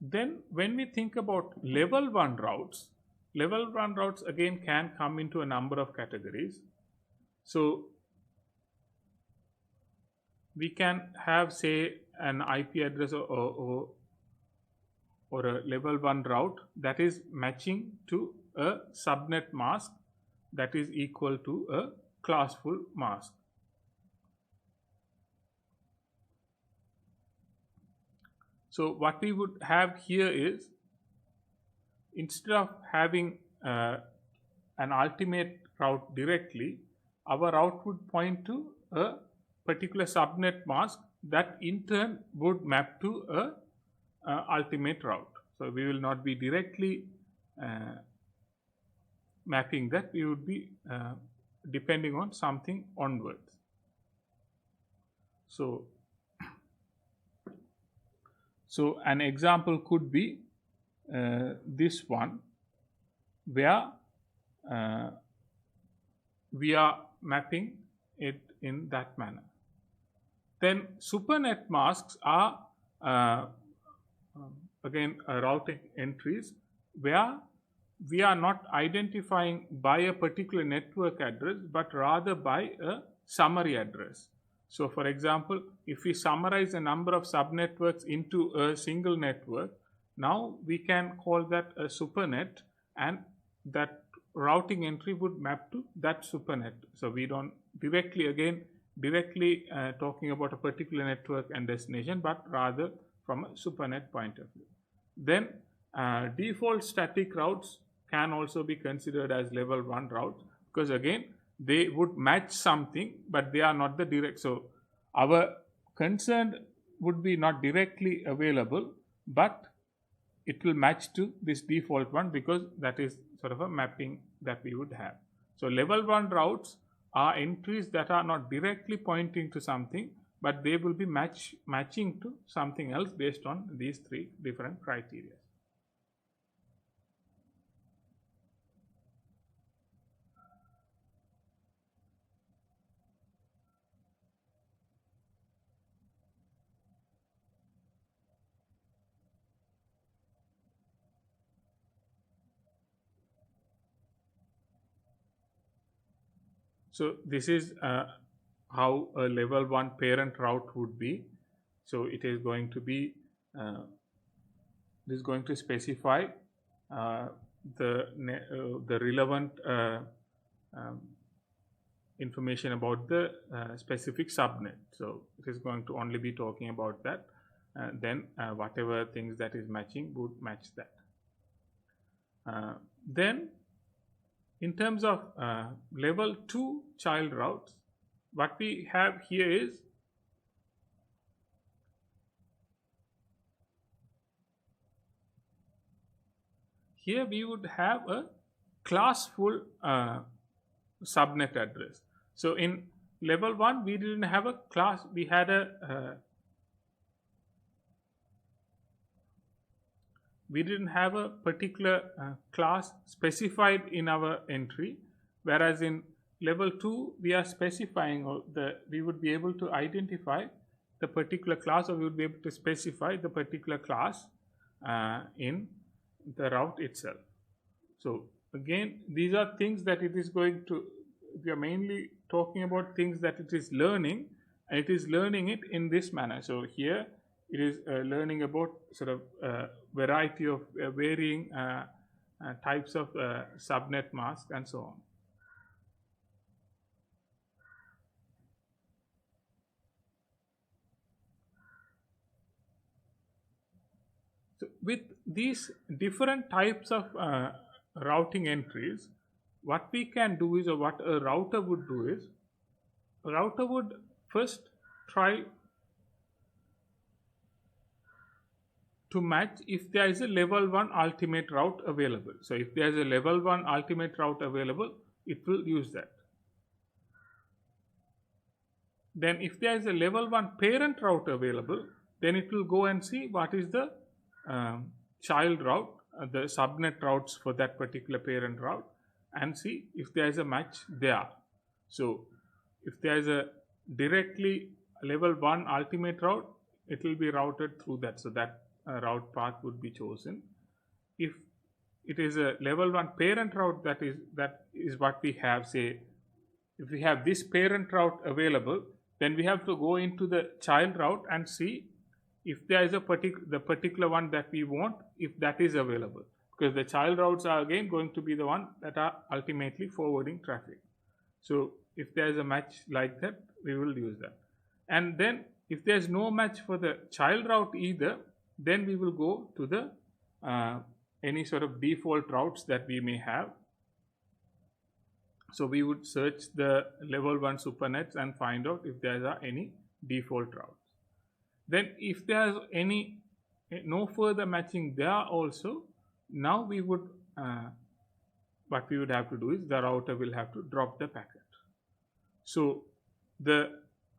Then when we think about level 1 routes, level 1 routes again can come into a number of categories. So we can have, say, an IP address or a level 1 route that is matching to a subnet mask that is equal to a classful mask. So what we would have here is, instead of having an ultimate route directly, our route would point to a particular subnet mask that in turn would map to a ultimate route. So we will not be directly mapping that, we would be depending on something onwards. So an example could be this one, where we are mapping it in that manner. Then supernet masks are again routing entries where we are not identifying by a particular network address, but rather by a summary address. So for example, if we summarize a number of subnetworks into a single network, now we can call that a supernet, and that routing entry would map to that supernet. So we don't directly talking about a particular network and destination, but rather from a SuperNet point of view. Then default static routes can also be considered as level 1 routes, because again they would match something but they are not the direct. So our concern would be not directly available, but it will match to this default one, because that is sort of a mapping that we would have. So level 1 routes are entries that are not directly pointing to something, but they will be matching to something else based on these 3 different criteria. So this is how a level 1 parent route would be. So it is going to be this is going to specify the relevant information about the specific subnet. So it is going to only be talking about that. Then whatever things that is matching would match that. Then in terms of level 2 child routes, what we have here is here we would have a classful subnet address. So in level 1 we didn't have a class, we had a we didn't have a particular class specified in our entry, whereas in level 2 we are specifying, or we would be able to identify the particular class, or we would be able to specify the particular class in the route itself. So again, these are things that it is going to, we are mainly talking about things that it is learning, and it is learning it in this manner. So here it is learning about sort of variety of varying types of subnet masks and so on. So with these different types of routing entries, what we can do is, or what a router would do is, a router would first try to match if there is a level 1 ultimate route available. So if there is a level 1 ultimate route available, it will use that. Then if there is a level 1 parent route available, then it will go and see what is the child route, the subnet routes for that particular parent route, and see if there is a match there. So if there is a directly level 1 ultimate route, it will be routed through that. So that route path would be chosen. If it is a level 1 parent route, that is what we have. Say if we have this parent route available, then we have to go into the child route and see if there is a the particular one that we want, if that is available, because the child routes are again going to be the one that are ultimately forwarding traffic. So if there is a match like that, we will use that. And then if there is no match for the child route either, then we will go to the any sort of default routes that we may have. So we would search the level 1 supernets and find out if there are any default routes. Then if there is any no further matching there also, now we would what we would have to do is the router will have to drop the packet. So the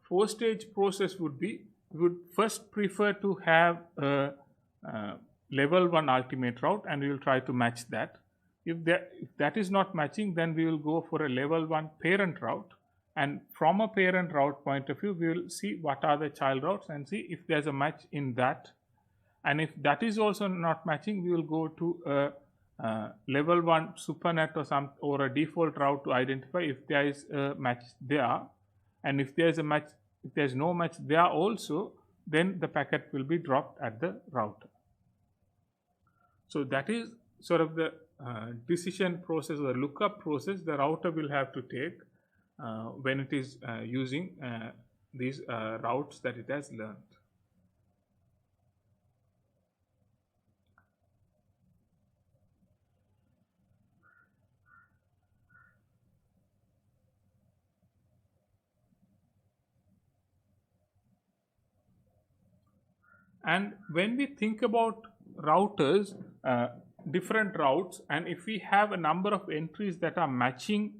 4-stage process would be, we would first prefer to have a level 1 ultimate route, and we will try to match that. If that is not matching, then we will go for a level 1 parent route, and from a parent route point of view, we will see what are the child routes and see if there is a match in that. And if that is also not matching, we will go to a level 1 supernet or a default route to identify if there is a match there. And if there is a match, if there is no match there also, then the packet will be dropped at the router. So that is sort of the decision process or lookup process the router will have to take when it is using these routes that it has learned. And when we think about routers, different routes, and if we have a number of entries that are matching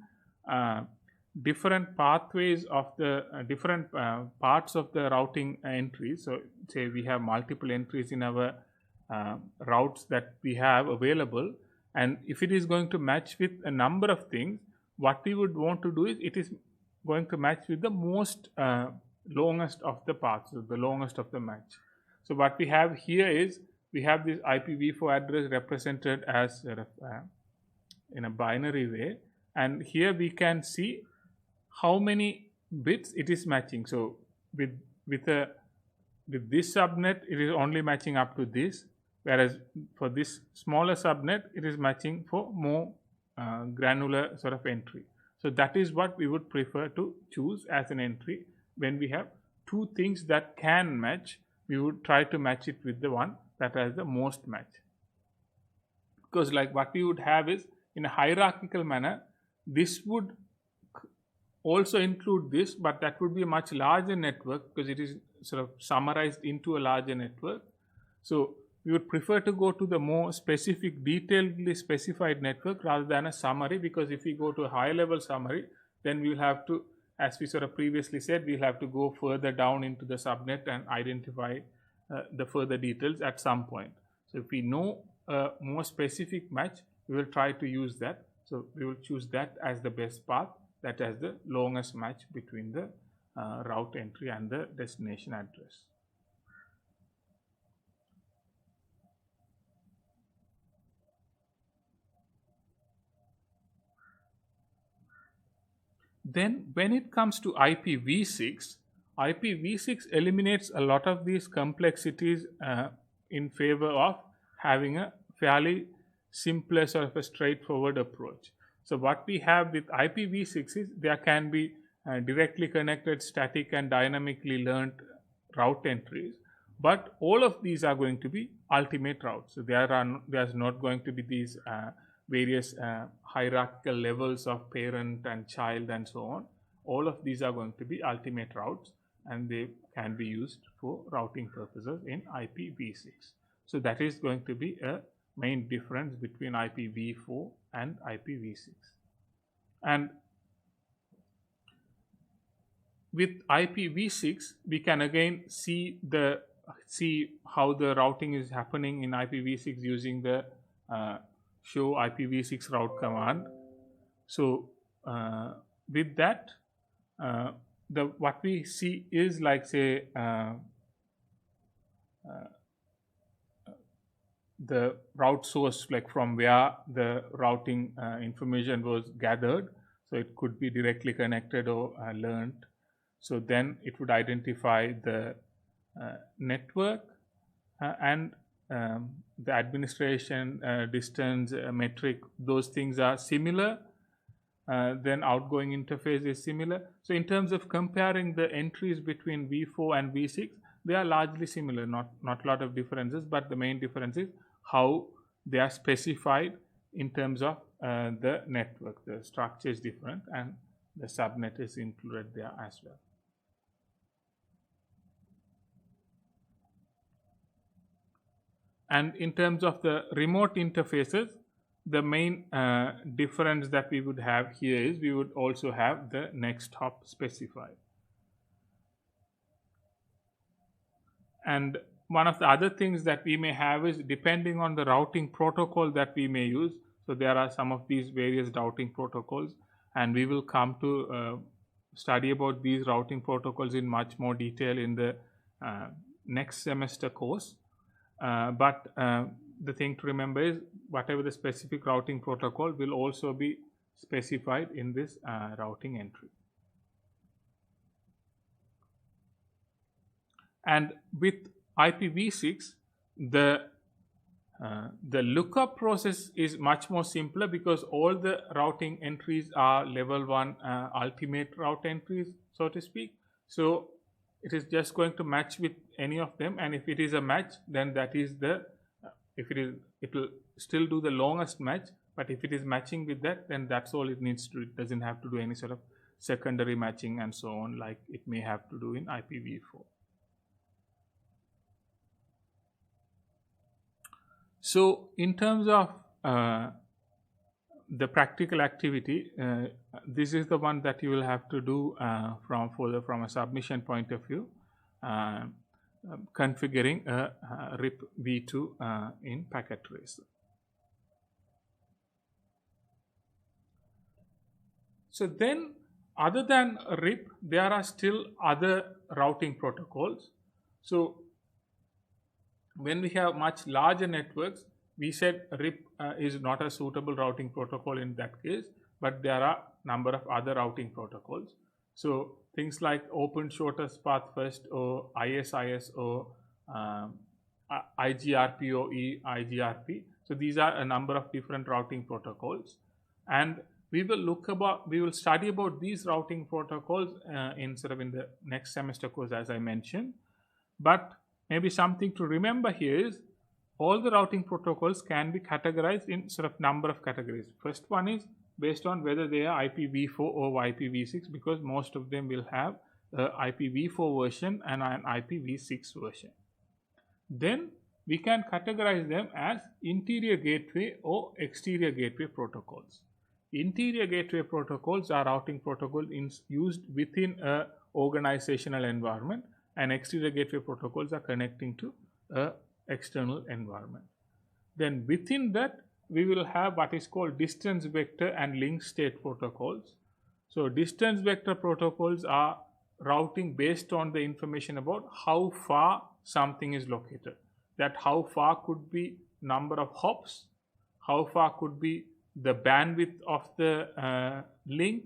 different pathways of the different parts of the routing entries, so say we have multiple entries in our routes that we have available, and if it is going to match with a number of things, what we would want to do is it is going to match with the most longest of the paths, so the longest of the match. So what we have here is we have this IPv4 address represented as in a binary way, and here we can see how many bits it is matching. So with this subnet it is only matching up to this, whereas for this smaller subnet it is matching for more granular sort of entry. So that is what we would prefer to choose as an entry. When we have two things that can match, we would try to match it with the one that has the most match. Because like what we would have is, in a hierarchical manner, this would also include this, but that would be a much larger network because it is sort of summarized into a larger network. So we would prefer to go to the more specific, detailedly specified network rather than a summary, because if we go to a higher level summary, then we will have to, as we sort of previously said, we'll have to go further down into the subnet and identify the further details at some point. So if we know a more specific match, we will try to use that. So we will choose that as the best path, that has the longest match between the route entry and the destination address. Then when it comes to IPv6, IPv6 eliminates a lot of these complexities in favor of having a fairly simpler sort of a straightforward approach. So what we have with IPv6 is there can be directly connected static and dynamically learned route entries, but all of these are going to be ultimate routes. So there's not going to be these various hierarchical levels of parent and child and so on. All of these are going to be ultimate routes, and they can be used for routing purposes in IPv6. So that is going to be a main difference between IPv4 and IPv6. And with IPv6, we can again see how the routing is happening in IPv6 using the show IPv6 route command. So with that, what we see is like, say, the route source, like from where the routing information was gathered. So it could be directly connected or learned. So then it would identify the network and the administration distance metric. Those things are similar. Then outgoing interface is similar. So in terms of comparing the entries between v4 and v6, they are largely similar, not a lot of differences, but the main difference is how they are specified in terms of the network. The structure is different and the subnet is included there as well. And in terms of the remote interfaces, the main difference that we would have here is we would also have the next hop specified. And one of the other things that we may have is, depending on the routing protocol that we may use, so there are some of these various routing protocols, and we will come to study about these routing protocols in much more detail in the next semester course. But the thing to remember is, whatever the specific routing protocol will also be specified in this routing entry. And with IPv6, the lookup process is much more simpler, because all the routing entries are level 1 ultimate route entries, so to speak. So it is just going to match with any of them, and if it is a match, then that is the it will still do the longest match. But if it is matching with that, then that's all it needs to do. It doesn't have to do any sort of secondary matching and so on, like it may have to do in IPv4. So in terms of the practical activity, this is the one that you will have to do from a submission point of view, configuring a RIP v2 in Packet Tracer. So then, other than RIP, there are still other routing protocols. So when we have much larger networks, we said RIP is not a suitable routing protocol in that case, but there are number of other routing protocols. So things like Open Shortest Path First or ISIS or IGRPoE, IGRP. So these are a number of different routing protocols, and we will study about these routing protocols in the next semester course, as I mentioned. But maybe something to remember here is all the routing protocols can be categorized in number of categories. First one is based on whether they are IPv4 or IPv6, because most of them will have a IPv4 version and an IPv6 version. Then we can categorize them as interior gateway or exterior gateway protocols. Interior gateway protocols are routing protocols used within an organizational environment, and exterior gateway protocols are connecting to an external environment. Then within that, we will have what is called distance vector and link state protocols. So distance vector protocols are routing based on the information about how far something is located. That how far could be number of hops, how far could be the bandwidth of the link,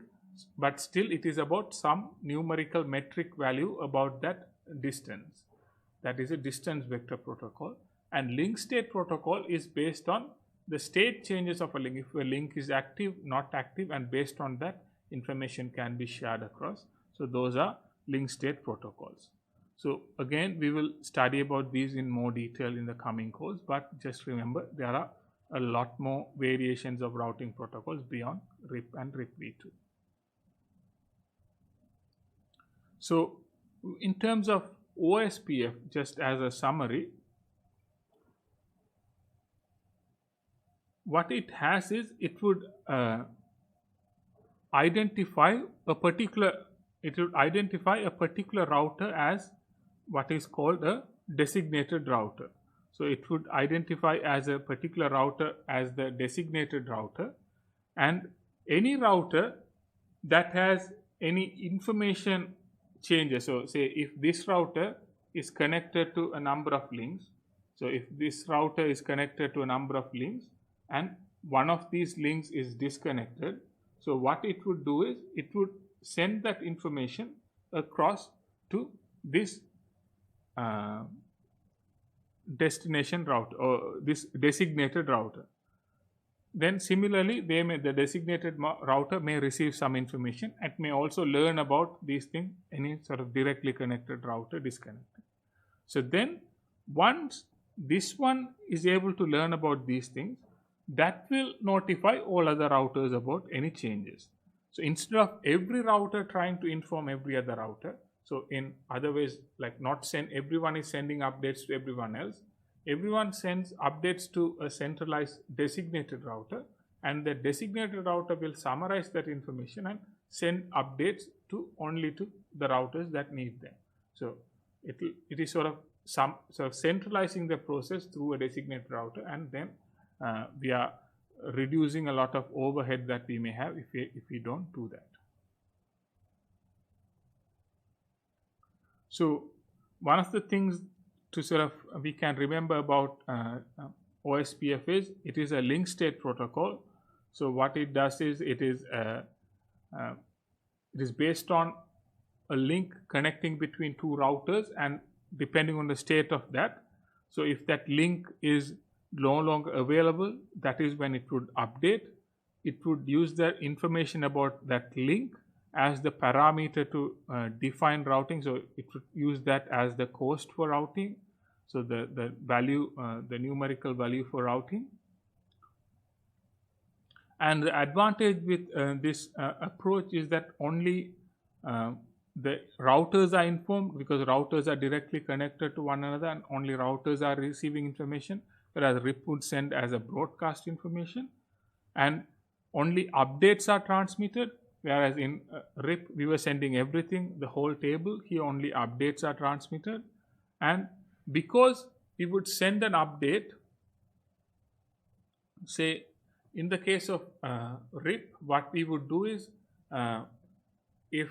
but still it is about some numerical metric value about that distance. That is a distance vector protocol. And link state protocol is based on the state changes of a link. If a link is active, not active, and based on that, information can be shared across. So those are link state protocols. So again, we will study about these in more detail in the coming course, but just remember there are a lot more variations of routing protocols beyond RIP and RIP-v2. So in terms of OSPF, just as a summary, what it has is it would identify a particular router as what is called a designated router. So it would identify as a particular router as the designated router, and any router that has any information changes. So say if this router is connected to a number of links, so if this router is connected to a number of links and one of these links is disconnected, so what it would do is it would send that information across to this destination router or this designated router. Then similarly, the designated router may receive some information and may also learn about these things, any directly connected router disconnected. So then once this one is able to learn about these things, that will notify all other routers about any changes. So instead of every router trying to inform every other router, so in other ways, like everyone is sending updates to everyone else, everyone sends updates to a centralized designated router, and the designated router will summarize that information and send updates only to the routers that need them. So it is sort of centralizing the process through a designated router, and then we are reducing a lot of overhead that we may have if we don't do that. So one of the things to we can remember about OSPF is it is a link state protocol. So what it does is it is based on a link connecting between two routers, and depending on the state of that, so if that link is no longer available, that is when it would update. It would use the information about that link as the parameter to define routing. So it would use that as the cost for routing. So the value, the numerical value for routing. And the advantage with this approach is that only the routers are informed, because routers are directly connected to one another and only routers are receiving information. whereas RIP would send as a broadcast information, and only updates are transmitted, whereas in RIP we were sending everything, the whole table. Here only updates are transmitted. And because we would send an update, say in the case of RIP, what we would do is, if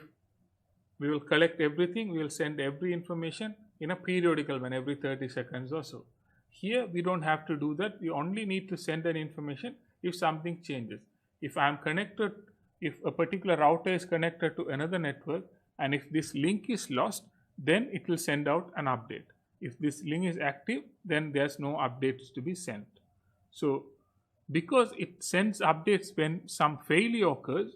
we will collect everything, we will send every information in a periodical one every 30 seconds or so. Here we don't have to do that. We only need to send an information if something changes. If I am connected, if a particular router is connected to another network, and if this link is lost, then it will send out an update. If this link is active, then there's no updates to be sent. So because it sends updates when some failure occurs,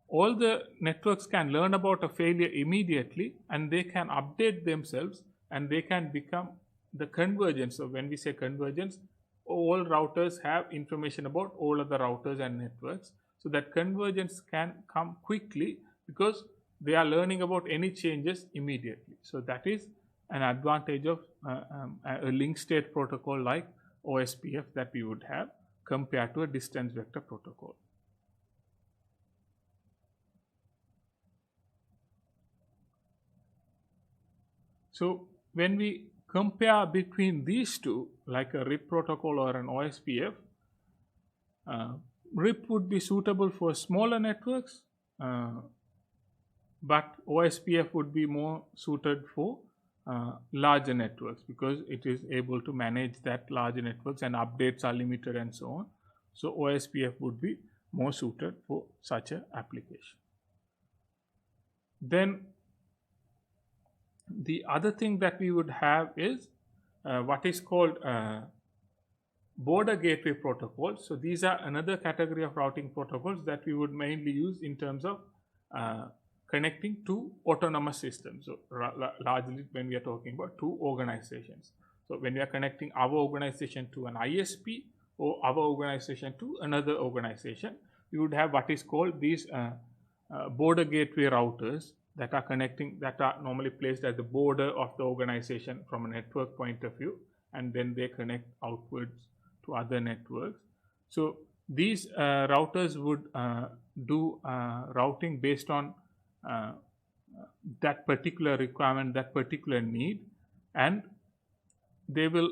all the networks can learn about a failure immediately, and they can update themselves, and they can become the convergence. So when we say convergence, all routers have information about all other routers and networks. So that convergence can come quickly because they are learning about any changes immediately. So that is an advantage of a link state protocol like OSPF that we would have compared to a distance vector protocol. So when we compare between these two, like a RIP protocol or an OSPF, RIP would be suitable for smaller networks, but OSPF would be more suited for larger networks because it is able to manage that larger networks, and updates are limited and so on. So OSPF would be more suited for such an application. Then the other thing that we would have is what is called border gateway protocols. So these are another category of routing protocols that we would mainly use in terms of connecting two autonomous systems. So largely when we are talking about two organizations. So when we are connecting our organization to an ISP or our organization to another organization, we would have what is called these border gateway routers that are connecting, that are normally placed at the border of the organization from a network point of view, and then they connect outwards to other networks. So these routers would do routing based on that particular requirement, that particular need, and they will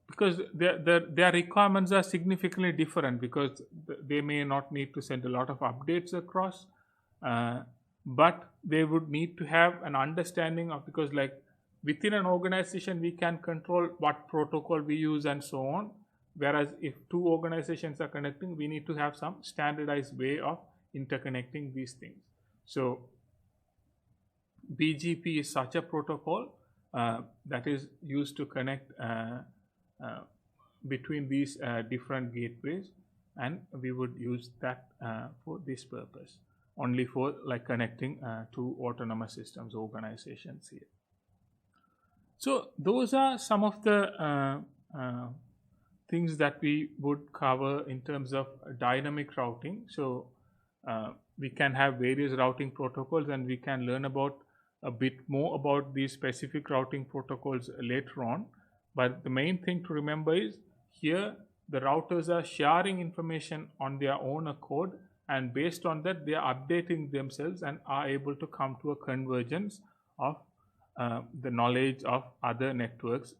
because their requirements are significantly different, because they may not need to send a lot of updates across, but they would need to have an understanding of, because like within an organization we can control what protocol we use and so on, whereas if two organizations are connecting, we need to have some standardized way of interconnecting these things. So BGP is such a protocol that is used to connect between these different gateways, and we would use that for this purpose, only for like connecting two autonomous systems organizations here. So those are some of the things that we would cover in terms of dynamic routing. So we can have various routing protocols, and we can learn about a bit more about these specific routing protocols later on. But the main thing to remember is here the routers are sharing information on their own accord, and based on that they are updating themselves and are able to come to a convergence of the knowledge of other networks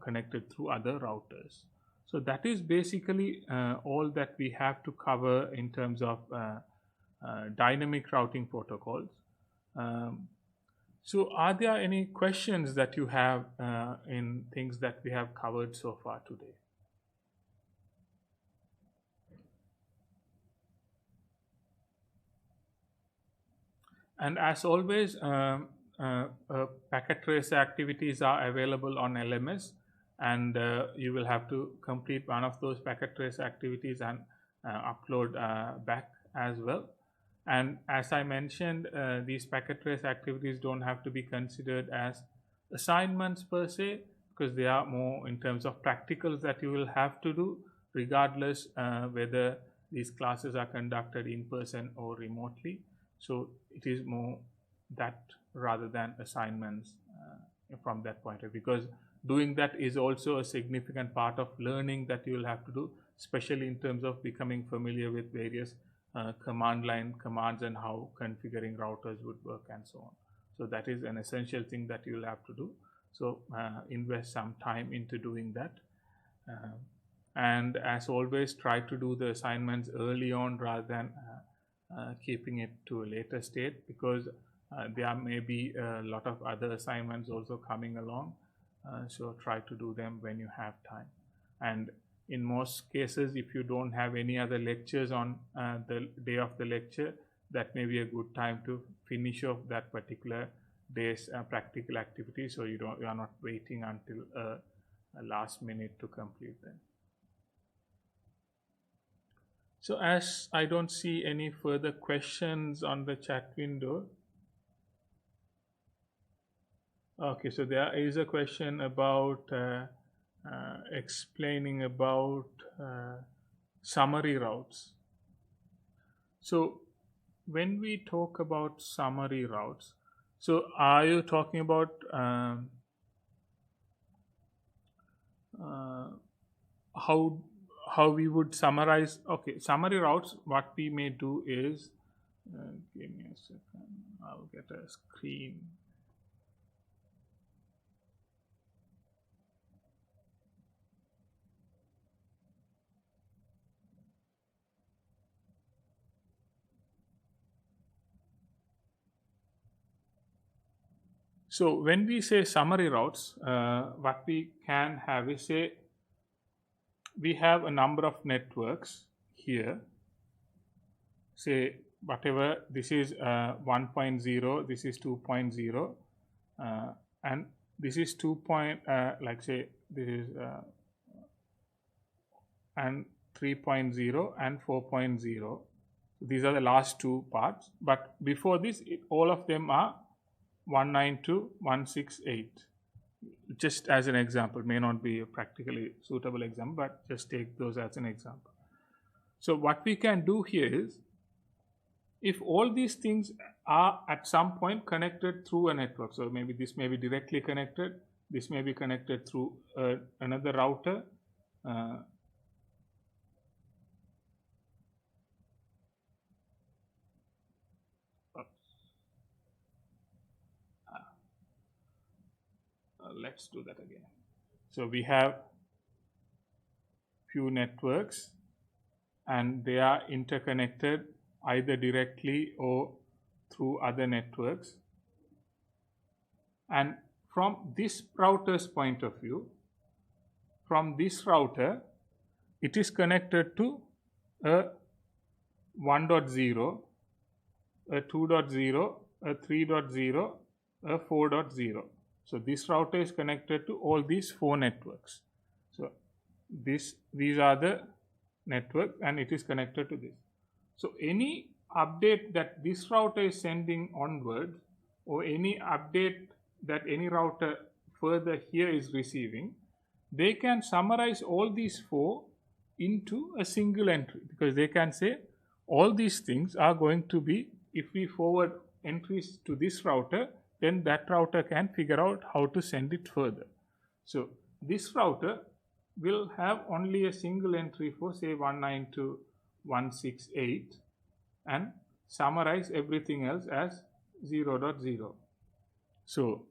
connected through other routers. So that is basically all that we have to cover in terms of dynamic routing protocols. So are there any questions that you have in things that we have covered so far today? And as always, packet tracer activities are available on LMS, and you will have to complete one of those packet tracer activities and upload back as well. And as I mentioned, these packet trace activities don't have to be considered as assignments per se, because they are more in terms of practicals that you will have to do, regardless whether these classes are conducted in person or remotely. So it is more that rather than assignments from that point of view, because doing that is also a significant part of learning that you will have to do, especially in terms of becoming familiar with various command line commands and how configuring routers would work and so on. So that is an essential thing that you will have to do. So invest some time into doing that. And as always, try to do the assignments early on rather than keeping it to a later state, because there may be a lot of other assignments also coming along. So try to do them when you have time. And in most cases, if you don't have any other lectures on the day of the lecture, that may be a good time to finish off that particular day's practical activity, so you are not waiting until a last minute to complete them. So as I don't see any further questions on the chat window. Okay, so there is a question about explaining about summary routes. So when we talk about summary routes, so are you talking about how we would summarize? Okay, summary routes, what we may do is, give me a second, I'll get a screen. So when we say summary routes, what we can have is, say, we have a number of networks here. Say whatever, this is 1.0, this is 2.0, and this is 2. Like say this is and 3.0 and 4.0. These are the last two parts. But before this, all of them are 192.168. Just as an example, may not be a practically suitable example, but just take those as an example. So what we can do here is, if all these things are at some point connected through a network, so maybe this may be directly connected, this may be connected through another router, let's do that again. So we have few networks and they are interconnected either directly or through other networks. And from this router's point of view, from this router, it is connected to a 1.0, a 2.0, a 3.0, a 4.0. So this router is connected to all these four networks. So these are the network and it is connected to this. So any update that this router is sending onwards, or any update that any router further here is receiving, they can summarize all these four into a single entry, because they can say all these things are going to be, if we forward entries to this router, then that router can figure out how to send it further. So this router will have only a single entry for say 192.168 and summarize everything else as 0.0. So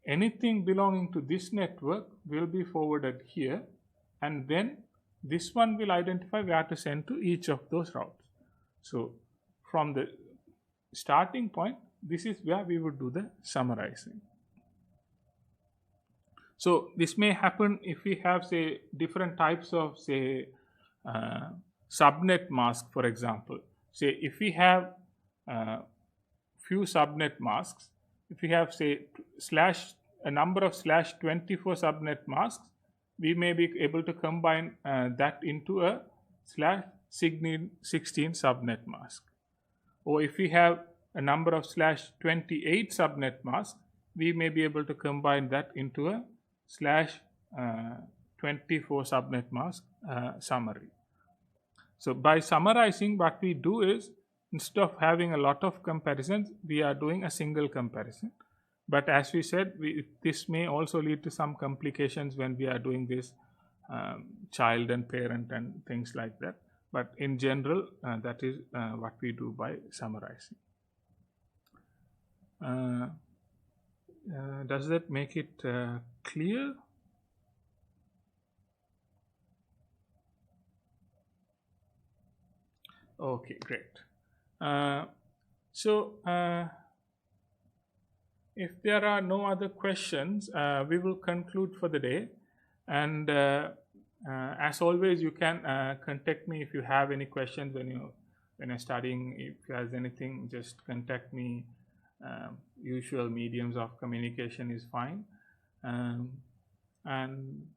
anything belonging to this network will be forwarded here, and then this one will identify where to send to each of those routes. So from the starting point, this is where we would do the summarizing. So this may happen if we have say different types of say subnet mask, for example. Say if we have few subnet masks, if we have say a number of /24 subnet masks, we may be able to combine that into a /16 subnet mask. Or if we have a number of /28 subnet masks, we may be able to combine that into a /24 subnet mask summary. So by summarizing, what we do is, instead of having a lot of comparisons, we are doing a single comparison. But as we said, this may also lead to some complications when we are doing this child and parent and things like that. But in general, that is what we do by summarizing. Does that make it clear? Okay, great. If there are no other questions, we will conclude for the day. And as always, you can contact me if you have any questions when you're studying. If there's anything, just contact me. Usual mediums of communication is fine. And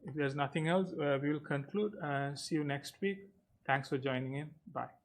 if there's nothing else, we will conclude. See you next week. Thanks for joining in. Bye.